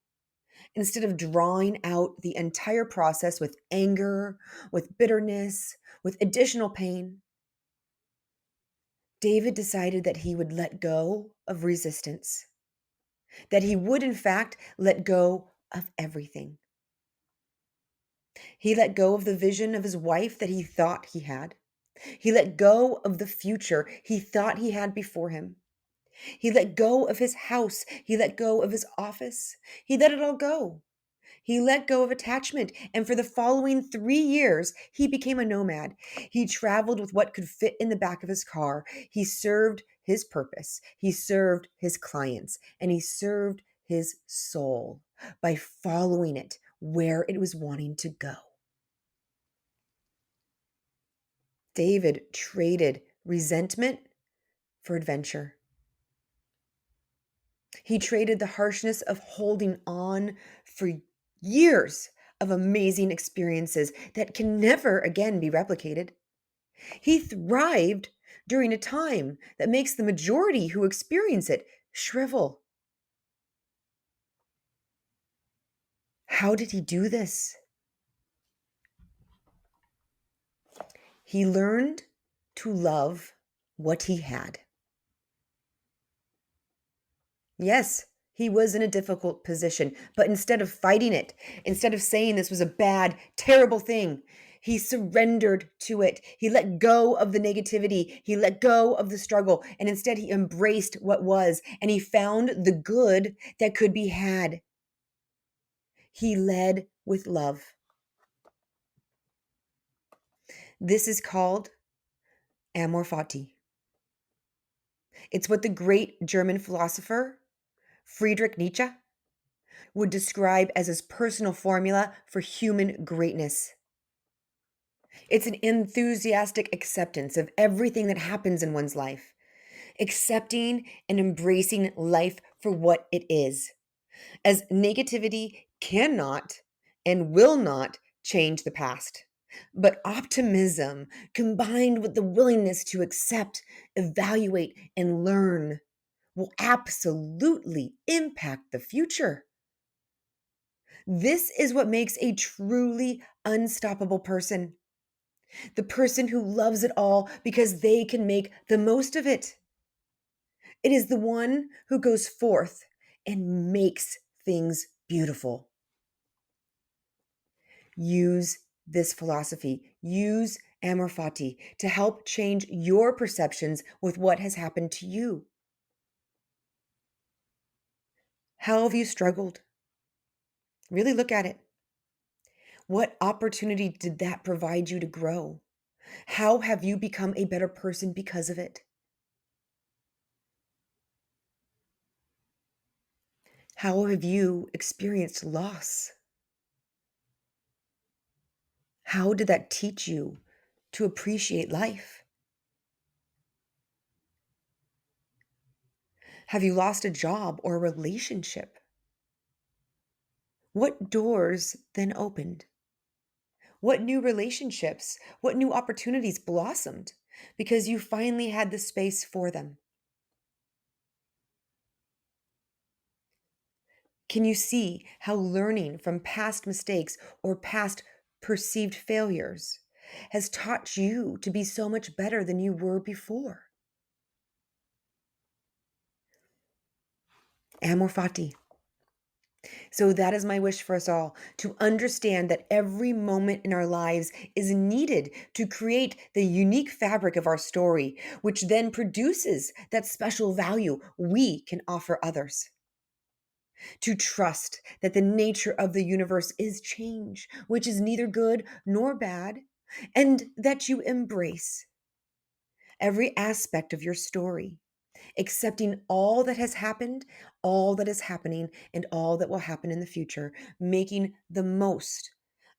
instead of drawing out the entire process with anger, with bitterness, with additional pain, David decided that he would let go of resistance, that he would, in fact, let go of everything. He let go of the vision of his wife that he thought he had. He let go of the future he thought he had before him. He let go of his house. He let go of his office. He let it all go. He let go of attachment, and for the following 3 years, he became a nomad. He traveled with what could fit in the back of his car. He served his purpose, he served his clients, and he served his soul by following it where it was wanting to go. David traded resentment for adventure. He traded the harshness of holding on for years of amazing experiences that can never again be replicated. He thrived during a time that makes the majority who experience it shrivel. How did he do this? He learned to love what he had. Yes, he was in a difficult position, but instead of fighting it, instead of saying this was a bad, terrible thing, he surrendered to it. He let go of the negativity. He let go of the struggle. And instead, he embraced what was and he found the good that could be had. He led with love. This is called amor fati. It's what the great German philosopher Friedrich Nietzsche would describe as his personal formula for human greatness. It's an enthusiastic acceptance of everything that happens in one's life, accepting and embracing life for what it is, as negativity cannot and will not change the past. But optimism, combined with the willingness to accept, evaluate, and learn, will absolutely impact the future. This is what makes a truly unstoppable person. The person who loves it all because they can make the most of it. It is the one who goes forth and makes things beautiful. Use this philosophy, use amor fati to help change your perceptions with what has happened to you. How have you struggled? Really look at it. What opportunity did that provide you to grow? How have you become a better person because of it? How have you experienced loss? How did that teach you to appreciate life? Have you lost a job or a relationship? What doors then opened? What new relationships, what new opportunities blossomed because you finally had the space for them? Can you see how learning from past mistakes or past perceived failures has taught you to be so much better than you were before? Amor fati. So that is my wish for us all to understand that every moment in our lives is needed to create the unique fabric of our story, which then produces that special value we can offer others. To trust that the nature of the universe is change, which is neither good nor bad, and that you embrace every aspect of your story, accepting all that has happened, all that is happening, and all that will happen in the future, making the most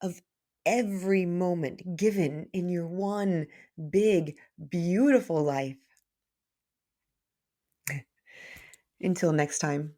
of every moment given in your one big, beautiful life. Until next time.